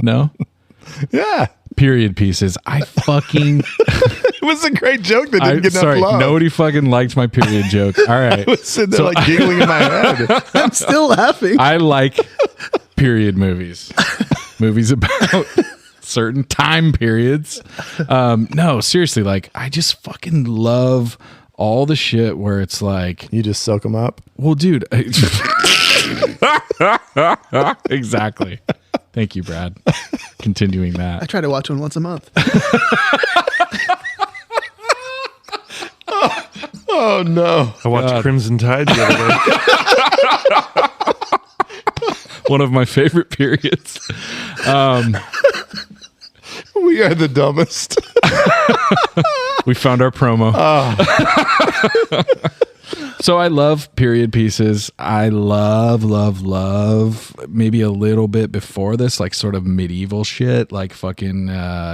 no? Yeah. Period pieces. I fucking... It was a great joke that didn't get enough love. Nobody fucking liked my period joke. All right. I was sitting there like giggling in my head. I'm still laughing. I like period movies. Movies about certain time periods. No, seriously, like I just fucking love all the shit where it's like... You just soak them up? Well, dude. Exactly. Thank you, Brad. Continuing that. I try to watch one once a month. Oh no! I watched Crimson Tide the other day. One of my favorite periods. We are the dumbest. We found our promo. So I love period pieces. I love maybe a little bit before this, like sort of medieval shit, like fucking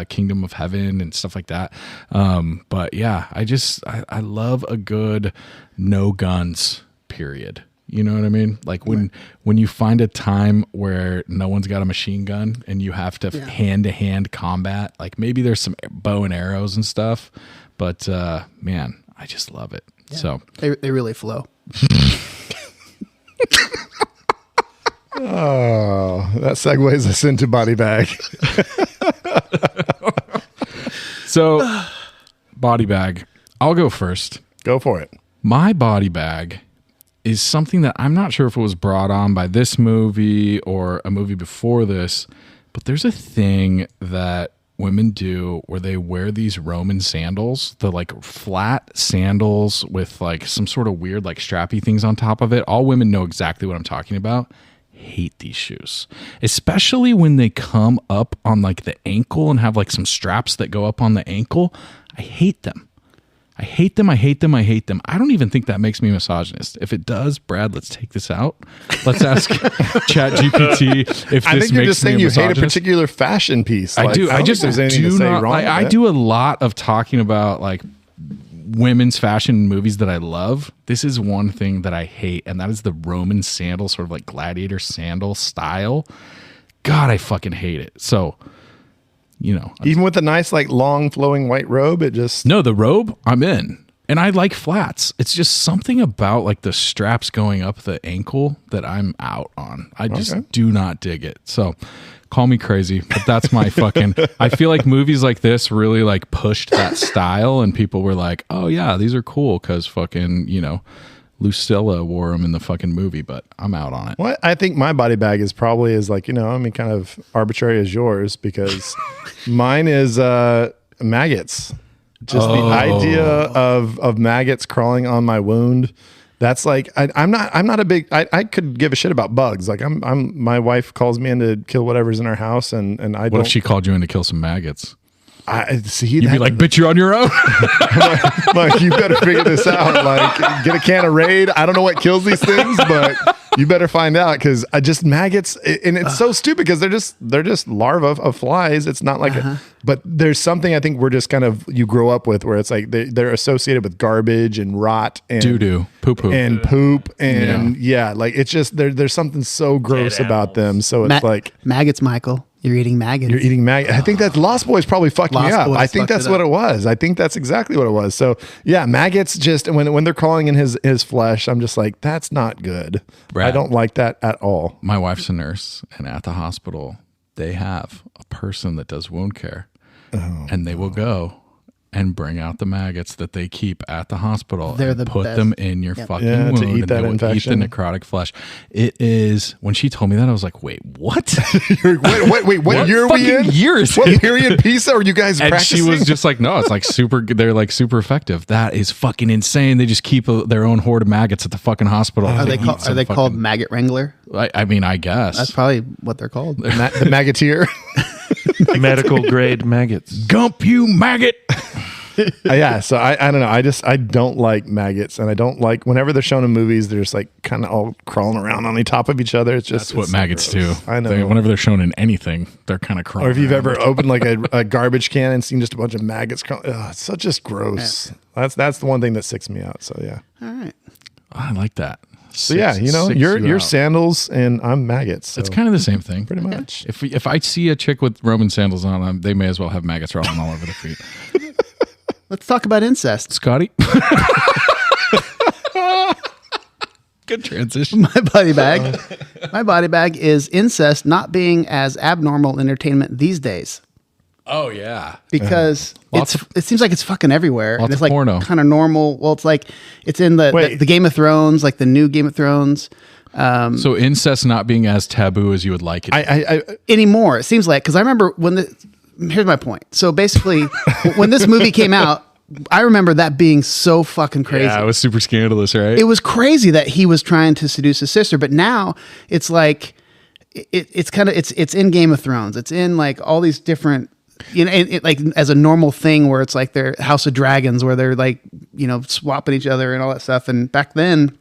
Kingdom of Heaven and stuff like that. But yeah, I love a good no guns period. You know what I mean? Like when you find a time where no one's got a machine gun and you have to hand-to-hand combat, like maybe there's some bow and arrows and stuff, but man, I just love it. Yeah. So they really flow. Oh, that segues us into body bag. So body bag. I'll go first. Go for it. My body bag is something that I'm not sure if it was brought on by this movie or a movie before this, but there's a thing that women do where they wear these Roman sandals, the like flat sandals with like some sort of weird like strappy things on top of it. All women know exactly what I'm talking about. Hate these shoes, especially when they come up on like the ankle and have like some straps that go up on the ankle. I hate them. I hate them. I don't even think that makes me misogynist. If it does, Brad, let's take this out. Let's ask ChatGPT if I this think you're makes just saying me you misogynist. hate a particular fashion piece. I do. I just there's anything to say wrong. Like, I do a lot of talking about like women's fashion movies that I love. This is one thing that I hate, and that is the Roman sandal, sort of like gladiator sandal style. God, I fucking hate it. So, you know, even with a nice like long flowing white robe, it just no, the robe I'm in, and I like flats. It's just something about like the straps going up the ankle that I'm out on. I just do not dig it. So call me crazy, but that's my fucking, I feel like movies like this really like pushed that style, and people were like, oh yeah, these are cool because fucking, you know, Lucilla wore them in the fucking movie, but I'm out on it. Well, I think my body bag is probably as like, you know, I mean, kind of arbitrary as yours, because mine is maggots. Just the idea of maggots crawling on my wound. That's like, I'm not a big, I could give a shit about bugs. Like my wife calls me in to kill whatever's in our house, and I don't. What if she called you in to kill some maggots? You'd be like, bitch, you're on your own. like, you better figure this out. Like, get a can of Raid. I don't know what kills these things, but You better find out, because I just maggots, and it's so stupid because they're just larvae of flies. It's not like, but there's something I think we're just kind of you grow up with where it's like they're associated with garbage and rot and doo doo, poop and poop and like it's just there's something so gross about them. So it's like maggots, Michael. You're eating maggots. You're eating maggots. I think that Lost Boys probably fucked me up. I think that's what it was. I think that's exactly what it was. So yeah, maggots just when they're crawling in his flesh, I'm just like, that's not good. Brad, I don't like that at all. My wife's a nurse, and at the hospital, they have a person that does wound care, and they will go and bring out the maggots that they keep at the hospital. They're and the put best. them in your fucking to wound, eat and that they will infection. eat the necrotic flesh. It is, when she told me that, I was like, wait, what? wait, what year are we in? Years? What period piece are you guys And practicing? she was just like, no, it's like super, they're like super effective. That is fucking insane. They just keep their own horde of maggots at the fucking hospital. Are they called maggot wrangler? I mean, I guess. That's probably what they're called. The maggoteer. Medical grade maggots. Gump you maggot. Yeah, so I don't know. I don't like maggots, and I don't like whenever they're shown in movies. They're just like kind of all crawling around on the top of each other. It's just That's what maggots do. I know. Whenever they're shown in anything, they're kind of crawling. Or if you've around. ever opened like a garbage can and seen just a bunch of maggots crawling, it's so just gross. Yeah. That's the one thing that sicks me out. So yeah. All right. I like that. So yeah, you're out. sandals and I'm maggots. So It's kind of the same thing, pretty much. If I see a chick with Roman sandals on, they may as well have maggots rolling all over their feet. Let's talk about incest. Scotty. Good transition. My body bag is incest not being as abnormal entertainment these days. Oh yeah, because it seems like it's fucking everywhere. Lots And it's of like porno. kind of normal. Well, it's like it's in the Game of Thrones, like the new Game of Thrones. So incest not being as taboo as you would like it I anymore. It seems like, because I remember here's my point. So basically, when this movie came out, I remember that being so fucking crazy. Yeah, it was super scandalous, right? It was crazy that he was trying to seduce his sister, but now it's like it's kind of it's in Game of Thrones. It's in like all these different, like as a normal thing where it's like their House of Dragons where they're like, swapping each other and all that stuff. And back then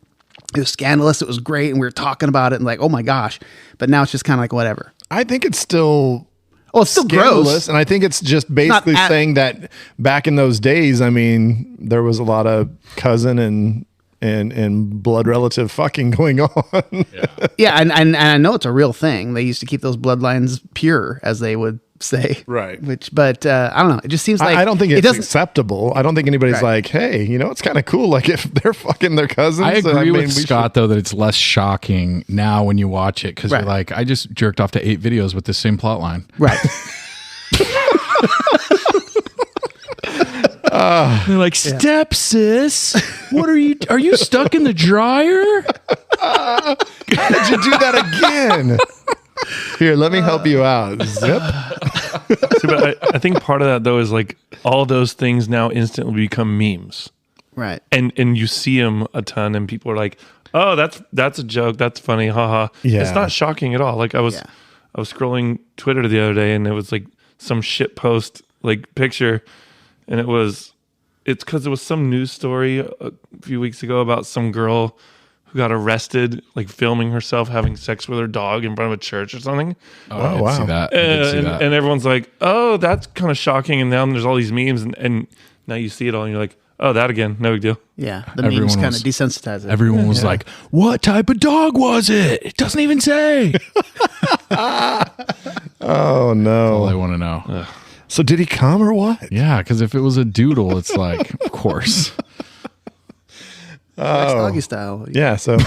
it was scandalous. It was great. And we were talking about it and like, oh my gosh, but now it's just kind of like, whatever. I think it's still, it's still gross. And I think it's just basically saying that back in those days, I mean, there was a lot of cousin and blood relative fucking going on. Yeah. And I know it's a real thing. They used to keep those bloodlines pure, as they would say. Right. But I don't know. It just seems like I don't think it's acceptable. I don't think anybody's like, hey, it's kind of cool. Like if they're fucking their cousins. I agree with Scott though that it's less shocking now when you watch it because you're like, I just jerked off to 8 videos with the same plot line. Right. They're like, step sis, what are you stuck in the dryer? How did you do that again? Here, let me help you out. Zip. See, but I think part of that though is like all those things now instantly become memes, right? And you see them a ton, and people are like, "Oh, that's a joke. That's funny, haha." Yeah. It's not shocking at all. Like I was scrolling Twitter the other day, and it was like some shit post like picture, and it's because it was some news story a few weeks ago about some girl who got arrested, like filming herself having sex with her dog in front of a church or something. Oh, I didn't see that. I did see that. And everyone's like, oh, that's kind of shocking. And now there's all these memes, and now you see it all, and you're like, oh, that again, no big deal. Yeah, the memes kind of desensitize it. Everyone was like, what type of dog was it? It doesn't even say. Oh, no. All I want to know. Ugh. So did he come or what? Yeah, because if it was a doodle, it's like, of course. Doggy style. Yeah, so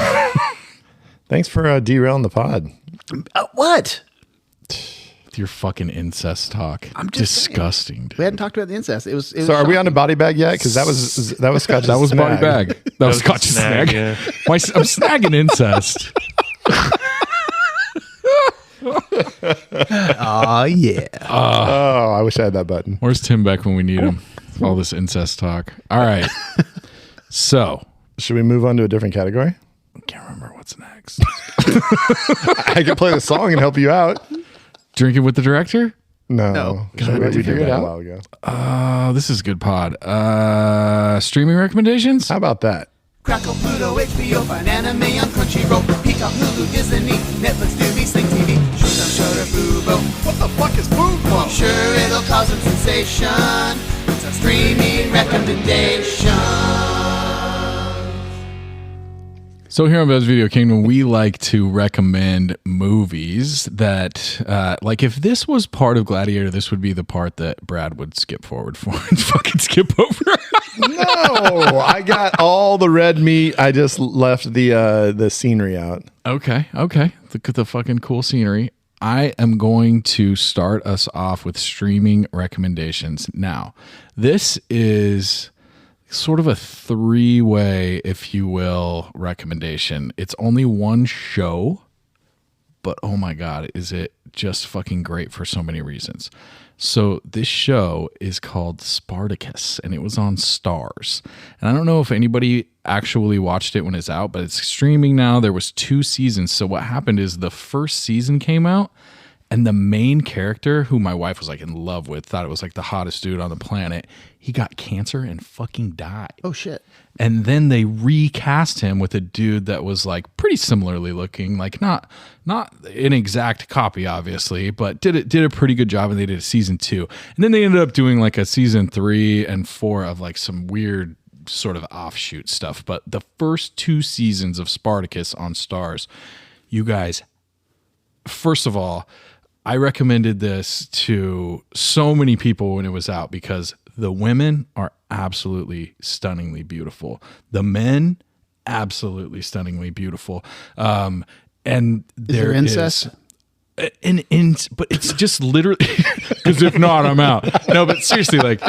thanks for derailing the pod. What? Your fucking incest talk. I'm just disgusting. Dude. We hadn't talked about the incest. It was so are we on a body bag yet? Because that was Scott's that was snag. body bag. That was Scott's snag. Yeah. I'm snagging incest. Oh yeah. I wish I had that button. Where's Tim Beck when we need him? All this incest talk. All right. So should we move on to a different category? I can't remember what's next. I can play the song and help you out. Drinking with the director? No. God, we figured it out a while ago. This is a good pod. Streaming recommendations? How about that? Crackle, Pluto, HBO, find anime on Crunchyroll. Peak Check out Hulu, Disney, Netflix, Tubi, Sling TV, Showtime, Shudder, Fubo. What the fuck is Fubo? Sure, it'll cause some sensation. It's a streaming recommendation. So here on Bev's Video Kingdom, we like to recommend movies that, like if this was part of Gladiator, this would be the part that Brad would skip forward for and fucking skip over. No, I got all the red meat. I just left the scenery out. Okay. Look at the fucking cool scenery. I am going to start us off with streaming recommendations. Now, this is sort of a three-way, if you will, recommendation. It's only one show, but oh my God, is it just fucking great for so many reasons. So this show is called Spartacus, and it was on Stars. And I don't know if anybody actually watched it when it's out, but it's streaming now. There was 2 seasons. So what happened is the first season came out, and the main character, who my wife was like in love with, thought it was like the hottest dude on the planet, he got cancer and fucking died. Oh shit. And then they recast him with a dude that was like pretty similarly looking, like not an exact copy, obviously, but did a pretty good job. And they did a season 2. And then they ended up doing like a season 3 and 4 of like some weird sort of offshoot stuff. But the first 2 seasons of Spartacus on Stars, you guys, first of all, I recommended this to so many people when it was out because the women are absolutely stunningly beautiful. The men, absolutely stunningly beautiful. And Is there incest? But it's just literally, because if not, I'm out. No, but seriously, like,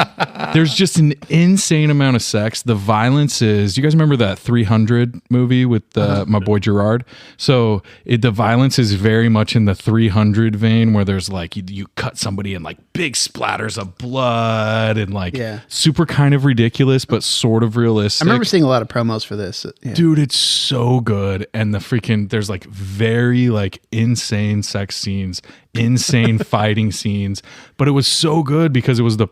there's just an insane amount of sex. The violence is, you guys remember that 300 movie with my boy Gerard? So the violence is very much in the 300 vein, where there's like, you cut somebody and like big splatters of blood and like super kind of ridiculous, but sort of realistic. I remember seeing a lot of promos for this. Yeah. Dude, it's so good. And the freaking, there's like very like insane sex scenes, insane fighting scenes, but it was so good because it was the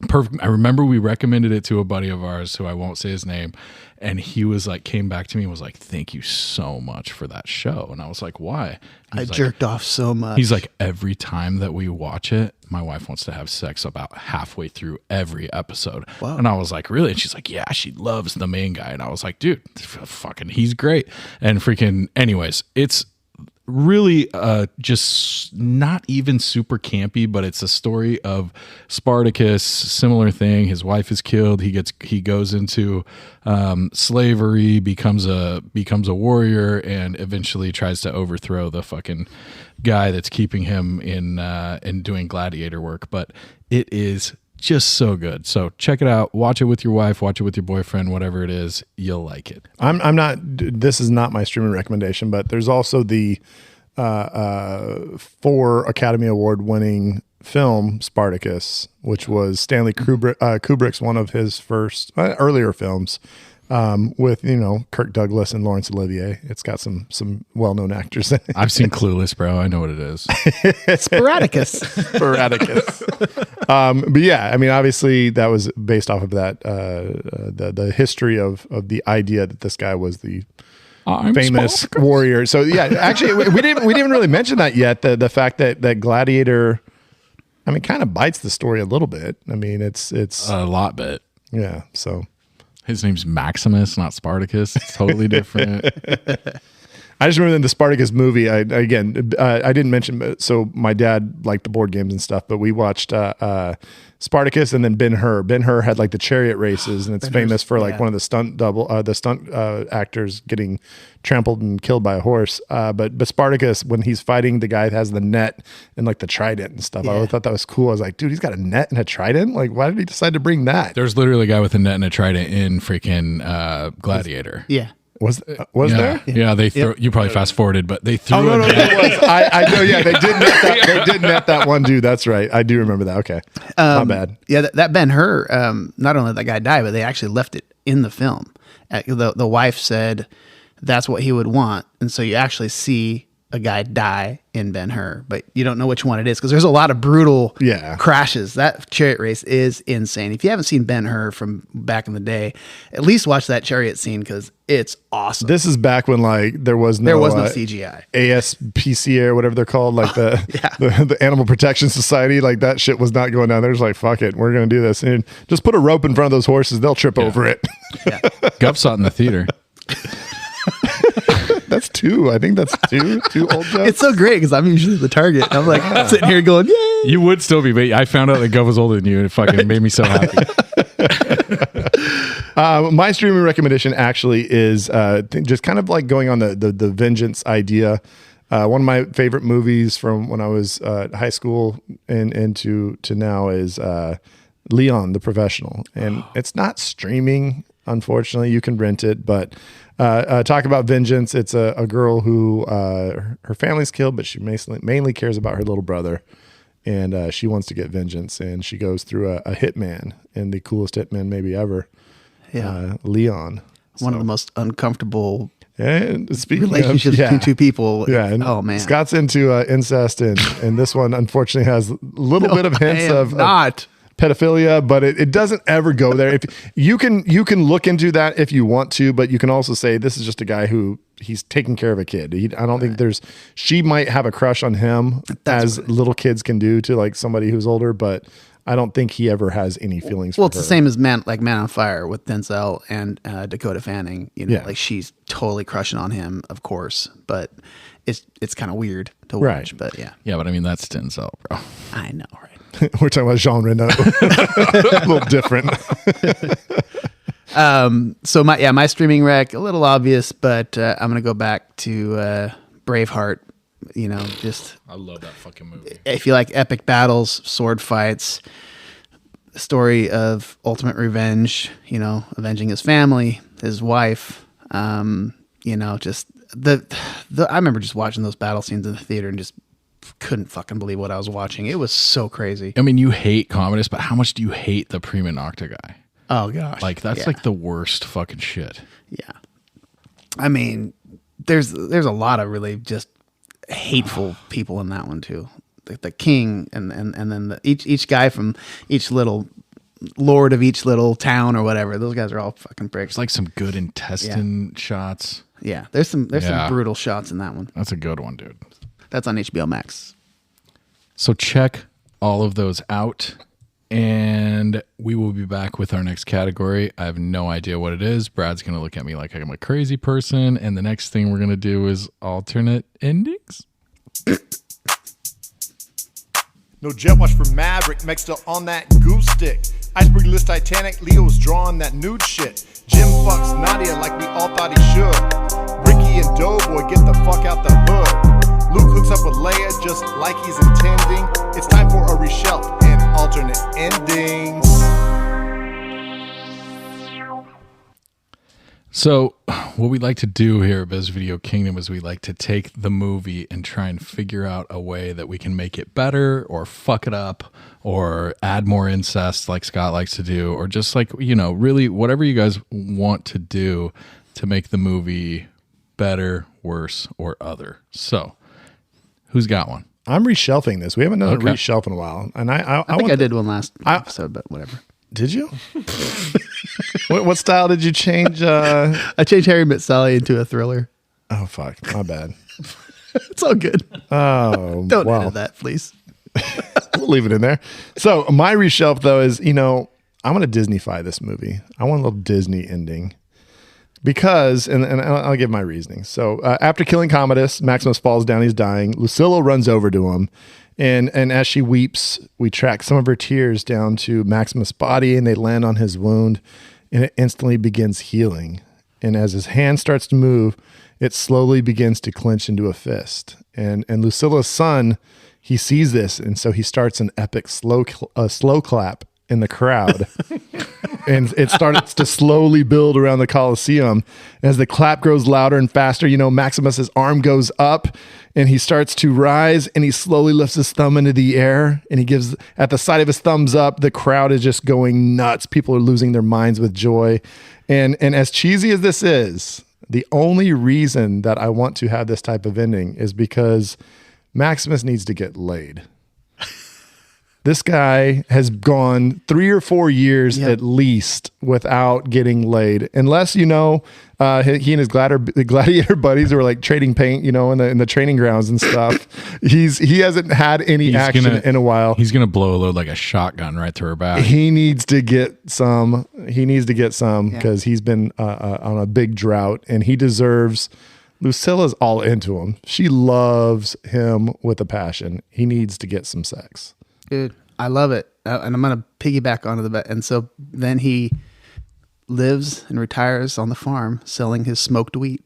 perfect. I remember we recommended it to a buddy of ours who I won't say his name, and he was like, came back to me and was like, thank you so much for that show. And I was like, why? I jerked off so much. He's like, every time that we watch it, my wife wants to have sex about halfway through every episode. Wow. And I was like, really? And she's like, yeah, she loves the main guy. And I was like, dude, fucking, he's great. And freaking, anyways, it's really just not even super campy, but it's a story of Spartacus, similar thing. His wife is killed. He goes into slavery, becomes a warrior, and eventually tries to overthrow the fucking guy that's keeping him in doing gladiator work. But it is just so good. So check it out. Watch it with your wife. Watch it with your boyfriend. Whatever it is, you'll like it. I'm not. This is not my streaming recommendation, but there's also the 4 Academy Award winning film Spartacus, which was Stanley Kubrick's one of his first earlier films, with Kirk Douglas and Laurence Olivier. It's got some well-known actors in it. I've seen Clueless, bro. I know what it is. Sporadicus. But yeah, I mean, obviously that was based off of that the history of the idea that this guy was the famous warrior. So yeah, actually we didn't really mention that yet. The fact that Gladiator, I mean, kind of bites the story a little bit. I mean, it's a lot bit. Yeah. So his name's Maximus, not Spartacus. It's totally different. I just remember in the Spartacus movie, I didn't mention, so my dad liked the board games and stuff, but we watched Spartacus and then Ben-Hur. Ben-Hur had like the chariot races, and it's famous for like one of the stunt actors getting trampled and killed by a horse. But Spartacus, when he's fighting the guy that has the net and like the trident and stuff, I always thought that was cool. I was like, dude, he's got a net and a trident? Like, why did he decide to bring that? There's literally a guy with a net and a trident in freaking Gladiator. Yeah. Was there? Yeah, they threw. You probably fast forwarded, but they threw. No, there was. I know. Yeah, they did net that. They did net that one dude. That's right. I do remember that. Okay, my bad. Yeah, that Ben-Hur. Not only did that guy die, but they actually left it in the film. The wife said that's what he would want, and so you actually see a guy die in Ben-Hur, but you don't know which one it is because there's a lot of brutal crashes. That chariot race is insane. If you haven't seen Ben-Hur from back in the day, at least watch that chariot scene because it's awesome. This is back when like there was no CGI. ASPCA or whatever they're called, like the Animal Protection Society. Like that shit was not going down. They're just like, fuck it, we're gonna do this, and just put a rope in front of those horses. They'll trip over it. Yeah. Gov saw it in the theater. That's two. I think that's two old jokes. It's so great because I'm usually the target. I'm like sitting here going, yay! You would still be, but I found out that Gov was older than you, and it fucking made me so happy. My streaming recommendation actually is just kind of like going on the vengeance idea. One of my favorite movies from when I was high school and to now is Leon the Professional, and it's not streaming. Unfortunately, you can rent it, but talk about vengeance. It's a girl who her family's killed, but she mainly cares about her little brother, and she wants to get vengeance, and she goes through a hitman, and the coolest hitman maybe ever, Leon. One of the most uncomfortable relationships between two people. Yeah, and oh man, Scott's into incest, and this one unfortunately has a little bit of hints of pedophilia, but it doesn't ever go there. If you can look into that if you want to, but you can also say this is just a guy who he's taking care of a kid. I don't think she might have a crush on him as little kids can do to like somebody who's older, but I don't think he ever has any feelings for her. It's the same as Man on Fire with Denzel and Dakota Fanning. You know, like she's totally crushing on him, of course, but it's kind of weird to watch. But yeah, but I mean that's Denzel, bro. I know, right? We're talking about Jean Reno. A little different. So my streaming rec, a little obvious, but I'm gonna go back to Braveheart. You know, just I love that fucking movie. If you like epic battles, sword fights, story of ultimate revenge, you know, avenging his family, his wife, you know, just the I remember just watching those battle scenes in the theater and just couldn't fucking believe what I was watching. It was so crazy. I mean, you hate comedies, but how much do you hate the prima nocta guy? Oh gosh. Like that's like the worst fucking shit. Yeah. I mean, there's a lot of really just hateful people in that one too. The king and then each guy from each little lord of each little town or whatever. Those guys are all fucking pricks. It's like some good intestine shots. Yeah, there's some brutal shots in that one. That's a good one, dude. That's on HBO Max. So check all of those out, and we will be back with our next category. I have no idea what it is. Brad's going to look at me like I'm a crazy person, and the next thing we're going to do is alternate endings. No jet wash for Maverick, Meg still on that goose stick. Iceberg list Titanic, Leo's drawing that nude shit. Jim fucks Nadia like we all thought he should. Ricky and Doughboy get the fuck out the hood. Luke hooks up with Leia just like he's intending. It's time for a reshelf and alternate endings. So what we like to do here at Biz Video Kingdom is we like to take the movie and try and figure out a way that we can make it better or fuck it up or add more incest like Scott likes to do, or just like, you know, really whatever you guys want to do to make the movie better, worse, or other. So who's got one? I'm reshelving this. We haven't done a reshelf in a while. And I think I did one last episode, but whatever. Did you? What style did you change? I changed Harry Met Sally into a thriller. Oh, fuck. My bad. It's all good. Oh, Don't edit that, please. We'll leave it in there. So my reshelf, though, is, you know, I want to Disney-fy this movie. I want a little Disney ending. Because, and I'll give my reasoning. So after killing Commodus, Maximus falls down, he's dying. Lucilla runs over to him. And as she weeps, we track some of her tears down to Maximus' body, and they land on his wound, and it instantly begins healing. And as his hand starts to move, it slowly begins to clench into a fist. And Lucilla's son, he sees this, and so he starts an epic slow clap in the crowd. And it starts to slowly build around the Colosseum. As the clap grows louder and faster, you know, Maximus's arm goes up and he starts to rise, and he slowly lifts his thumb into the air, and he gives, at the sight of his thumbs up, the crowd is just going nuts. People are losing their minds with joy. And as cheesy as this is, The only reason that I want to have this type of ending is because Maximus needs to get laid. This guy has gone 3 or 4 years at least without getting laid, unless he and his gladiator buddies were like trading paint, in the training grounds and stuff. He hasn't had any action in a while. He's gonna blow a load like a shotgun right through her back. He needs to get some. Because he's been on a big drought, and he deserves. Lucilla's all into him. She loves him with a passion. He needs to get some sex. Dude, I love it. And I'm going to piggyback onto the and so then he lives and retires on the farm selling his smoked wheat.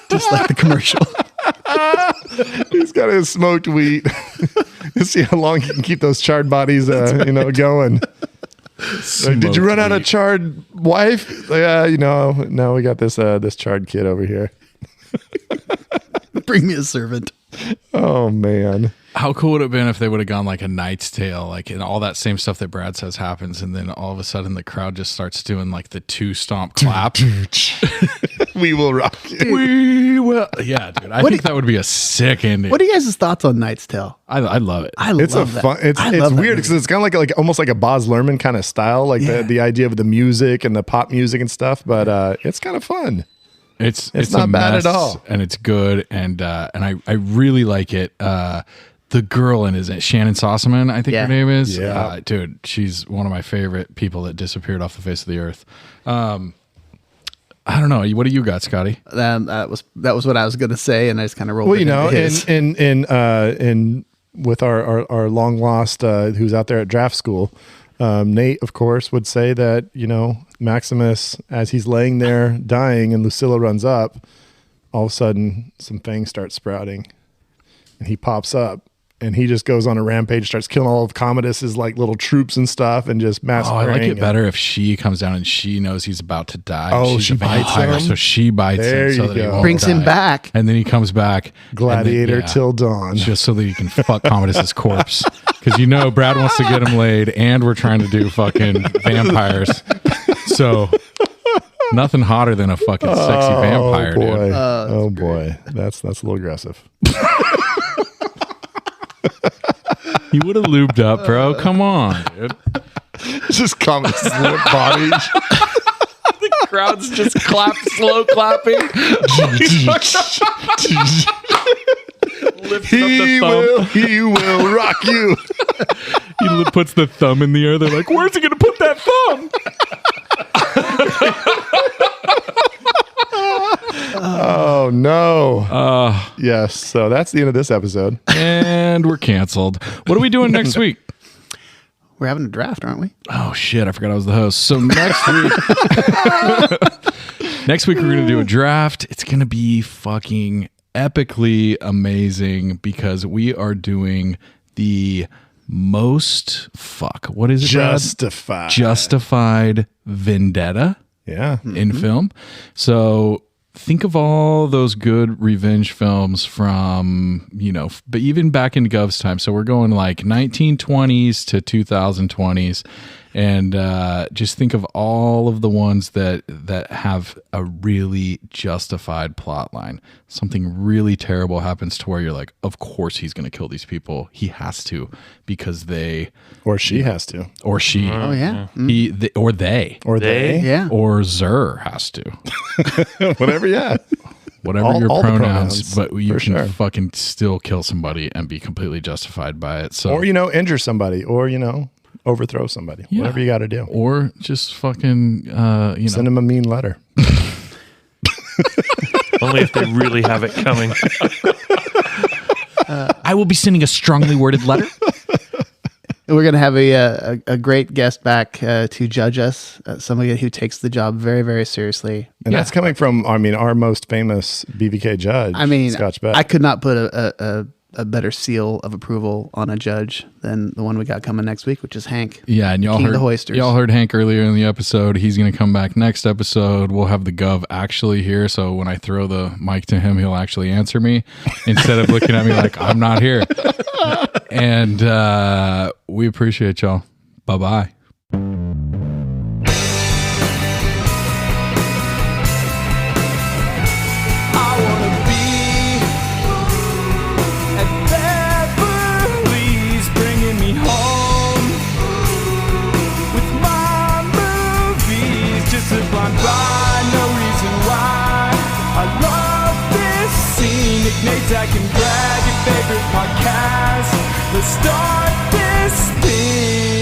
Just like the commercial. He's got his smoked wheat. See how long he can keep those charred bodies going. Did you run out of charred wife? No, we got this charred kid over here. Bring me a servant. Oh man. How cool would it have been if they would have gone like A Knight's Tale, like and all that same stuff that Brad says happens, and then all of a sudden the crowd just starts doing like the 2 stomp clap. We will rock you. We will. Yeah, dude. I think that would be a sick ending. What are you guys' thoughts on Knight's Tale? I love it. It's weird because it's kind of like almost like a Baz Luhrmann kind of style, like the idea of the music and the pop music and stuff. But it's kind of fun. It's not bad at all, and it's good, and I really like it. The girl in it, Shannon Sossaman, I think her name is. Yeah. Dude, she's one of my favorite people that disappeared off the face of the earth. I don't know. What do you got, Scotty? That was what I was going to say, and I just kind of rolled. Well, in with our long lost who's out there at draft school, Nate, of course, would say that Maximus, as he's laying there dying, and Lucilla runs up, all of a sudden some fangs start sprouting, and he pops up. And he just goes on a rampage, starts killing all of Commodus's like little troops and stuff, and just massacring. I like it better if she comes down and she knows he's about to die. Oh, she bites him, so she bites there him, so you that go. he won't Brings him die. back, and then he comes back, Gladiator till dawn, just so that you can fuck Commodus's corpse. Because Brad wants to get him laid, and we're trying to do fucking vampires. So nothing hotter than a fucking sexy vampire, boy. dude. Oh boy, that's a little aggressive. You would have lubed up, bro. Come on, dude. Just Commodus's little body. The crowd's just slow clapping. He will rock you. He puts the thumb in the air. They're like, where's he going to put that thumb? Oh no. Yes. So that's the end of this episode. And we're canceled. What are we doing next week? We're having a draft, aren't we? Oh shit, I forgot I was the host. So next week we're going to do a draft. It's going to be fucking epically amazing because we are doing the most what is it? Justified vendetta. Yeah. In film. So think of all those good revenge films from, but even back in Gov's time. So we're going like 1920s to 2020s. And just think of all of the ones that have a really justified plot line. Something really terrible happens to where you're like, of course he's going to kill these people. He has to because they... Or she has to. Or she. Oh, yeah. Or they. Or they. Yeah. Or Zer has to. Whatever, yeah. Whatever your all the pronouns, but you can sure. fucking still kill somebody and be completely justified by it. So, or, injure somebody. Or, overthrow somebody. Yeah. Whatever you got to do. Or just fucking, send them a mean letter. Only if they really have it coming. I will be sending a strongly worded letter. We're going to have a great guest back to judge us, somebody who takes the job very, very seriously. And that's coming from, our most famous BVK judge, Scotch Beck. I could not put a better seal of approval on a judge than the one we got coming next week, which is Hank. Yeah, and y'all heard Hank earlier in the episode. He's going to come back next episode. We'll have the Gov actually here, so when I throw the mic to him, he'll actually answer me instead of looking at me like I'm not here. And we appreciate y'all. Bye-bye. Nate, I can grab your favorite podcast. Let's start this thing.